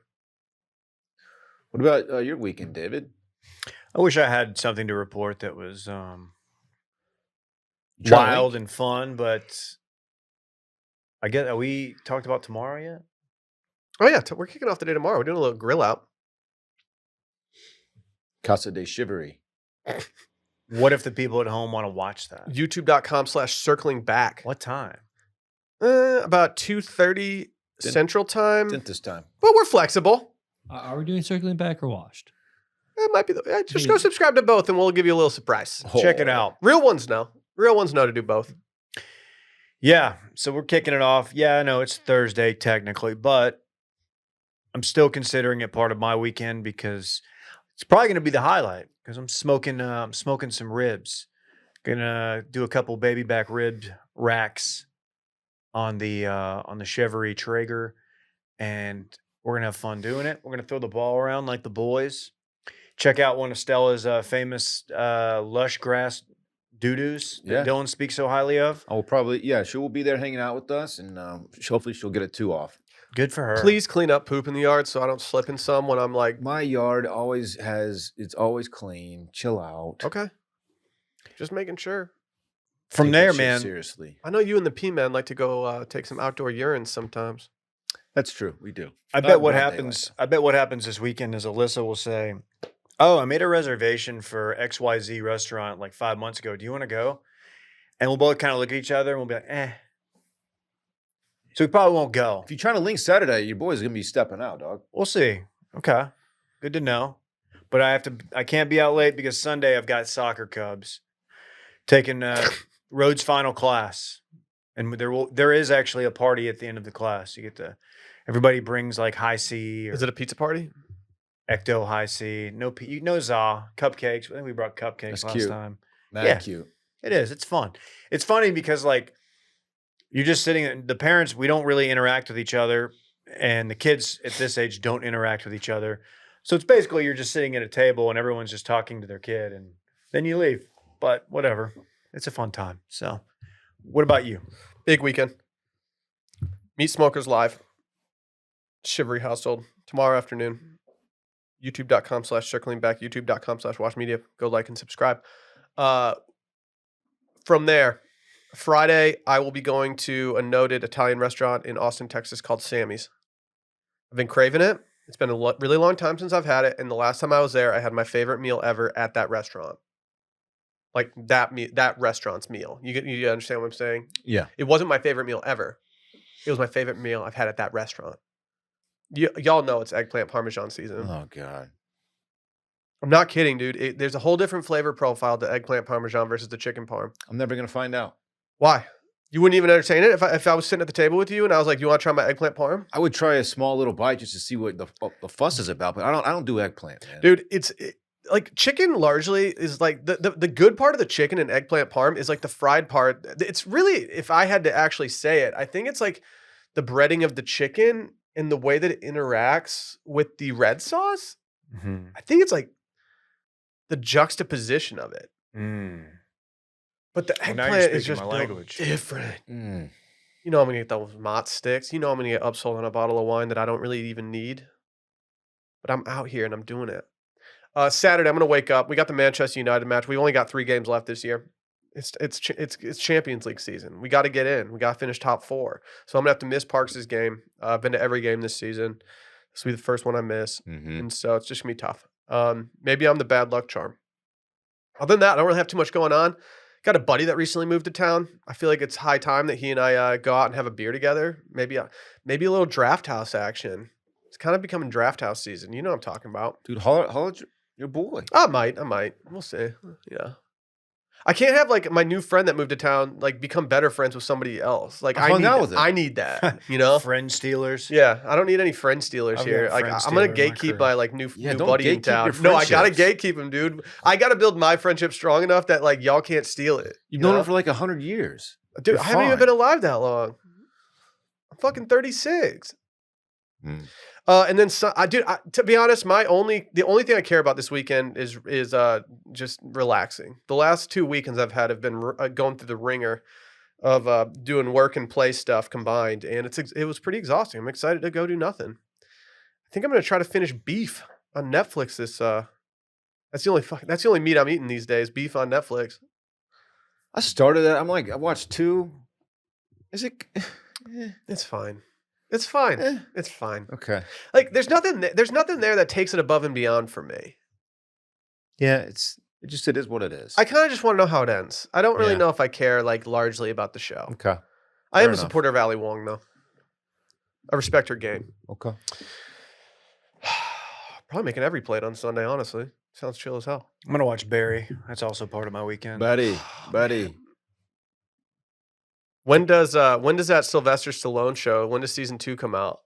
What about your weekend, David? I wish I had something to report that was You trying to wild and fun, but I get. Are we talked about tomorrow yet? Oh, yeah. We're kicking off the day tomorrow. We're doing a little grill out. Casa de Chivalry. What if the people at home want to watch that? YouTube.com/circling back. What time? About 2:30 Didn't- Central Time. Didn't this time? But we're flexible. Are we doing circling back or washed? It might be. Just go subscribe to both, and we'll give you a little surprise. Check it Oh. out. Real ones know. Real ones know to do both. Yeah, so we're kicking it off. Yeah, I know it's Thursday technically, but I'm still considering it part of my weekend because it's probably going to be the highlight because I'm smoking some ribs. Gonna do a couple baby back rib racks on the Chevrolet Traeger, and we're gonna have fun doing it. We're gonna throw the ball around like the boys. Check out one of Stella's famous lush grass doo-doos that Yeah. Dillon speaks so highly of. I will probably, yeah, she will be there hanging out with us, and hopefully she'll get a 2 off. Good for her. Please clean up poop in the yard so I don't slip in some when I'm like, My yard it's always clean. Chill out. okay. Just making sure. From Take that there, shit man. Seriously. I know you and the P-Man like to go take some outdoor urines sometimes. That's true. We do. I Not bet what one day happens. I bet what happens this weekend is Alyssa will say, "Oh, I made a reservation for XYZ restaurant like 5 months ago. Do you want to go?" And we'll both kind of look at each other and we'll be like, "Eh." So we probably won't go. If you're trying to link Saturday, your boy's gonna be stepping out, dog. We'll see. Okay, good to know. But I can't be out late because Sunday I've got soccer Cubs taking Rhodes final class, and there is actually a party at the end of the class. You get to everybody brings like high C or Is it a pizza party? Ecto High C. No za cupcakes. I think we brought cupcakes That's last cute. time. Mad Yeah. cute. It is. It's fun. It's funny because like you're just sitting. The parents we don't really interact with each other, and the kids at this age don't interact with each other. So it's basically you're just sitting at a table and everyone's just talking to their kid, and then you leave. But whatever, it's a fun time. So, what about you? Big weekend. Meat Smokers live. Shivery household tomorrow afternoon. YouTube.com/circling back. YouTube.com/watch media. Go like and subscribe. From there, Friday I will be going to a noted Italian restaurant in Austin, Texas called Sammy's. I've been craving it. It's been a really long time since I've had it, and the last time I was there, I had my favorite meal ever at that restaurant. Like that restaurant's meal. You understand what I'm saying? Yeah. It wasn't my favorite meal ever. It was my favorite meal I've had at that restaurant. Y'all know it's eggplant parmesan season. Oh God. I'm not kidding, dude. There's a whole different flavor profile to eggplant parmesan versus the chicken parm. I'm never gonna find out. Why? You wouldn't even entertain it if I was sitting at the table with you and I was like, "You want to try my eggplant parm?" I would try a small little bite just to see what the fuss is about, but I don't do eggplant, man. Dude, like chicken largely is like the good part of the chicken and eggplant parm is like the fried part. It's really, if I had to actually say it, I think it's like the breading of the chicken and the way that it interacts with the red sauce. Mm-hmm. I think it's like the juxtaposition of it. But the Well, now eggplant you're is speaking just my language. different. Mm. You know I'm gonna get those mott sticks. You know I'm gonna get upsold on a bottle of wine that I don't really even need. But I'm out here and I'm doing it. Saturday, I'm gonna wake up. We got the Manchester United match. We only got 3 games left this year. It's Champions League season. We got to get in. We got to finish top 4. So I'm gonna have to miss Parks' game. I've been to every game this season. This will be the first one I miss, Mm-hmm. and so it's just gonna be tough. Maybe I'm the bad luck charm. Other than that, I don't really have too much going on. Got a buddy that recently moved to town. I feel like it's high time that he and I go out and have a beer together. Maybe a little draft house action. It's kind of becoming draft house season. You know what I'm talking about. Dude, holler at your boy. I might. We'll see. Yeah. I can't have like my new friend that moved to town like become better friends with somebody else. Like I hung out with him. I need that. You know? Friend stealers. Yeah, I don't need any friend stealers I've here. got Like friend I'm gonna stealer in my gatekeep crew. my like new Yeah, new don't buddy in gatekeep town. your No, I gotta friendships. gatekeep him, dude. I gotta build my friendship strong enough that like y'all can't steal it. You've you known know? him for like 100 years. Dude, You're I haven't even fine. been alive that long. I'm fucking 36. Mm. And then, to be honest, the only thing I care about this weekend is just relaxing. The last 2 weekends I've had have been going through the ringer of doing work and play stuff combined, and it was pretty exhausting. I'm excited to go do nothing. I think I'm gonna try to finish Beef on Netflix. That's the only meat I'm eating these days. Beef on Netflix. I started that. I'm like, I watched 2. Is it? It's fine. It's fine. Eh. It's fine. Okay. Like there's nothing there that takes it above and beyond for me. Yeah, it is what it is. I kind of just want to know how it ends. I don't really Yeah. know if I care like largely about the show. Okay. I am Fair a enough. supporter of Ali Wong though. I respect her game. Okay. Probably making every plate on Sunday, honestly. Sounds chill as hell. I'm gonna watch Barry. That's also part of my weekend. Buddy. When does that Sylvester Stallone show? When does season 2 come out?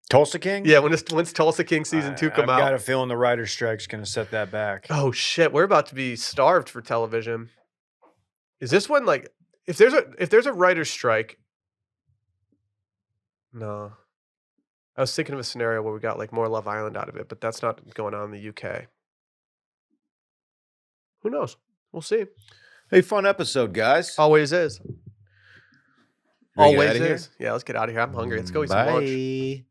Tulsa King. Yeah, when's Tulsa King season 2 come I've got out? a feeling the writer's strike's gonna set that back. Oh shit, we're about to be starved for television. Is this one like if there's a writer's strike? No. I was thinking of a scenario where we got like more Love Island out of it, but that's not going on in the UK. Who knows? We'll see. Hey, fun episode, guys. Always is. Ready to get Always outta here? is. Yeah, let's get out of here. I'm hungry. Let's go eat some lunch. Bye.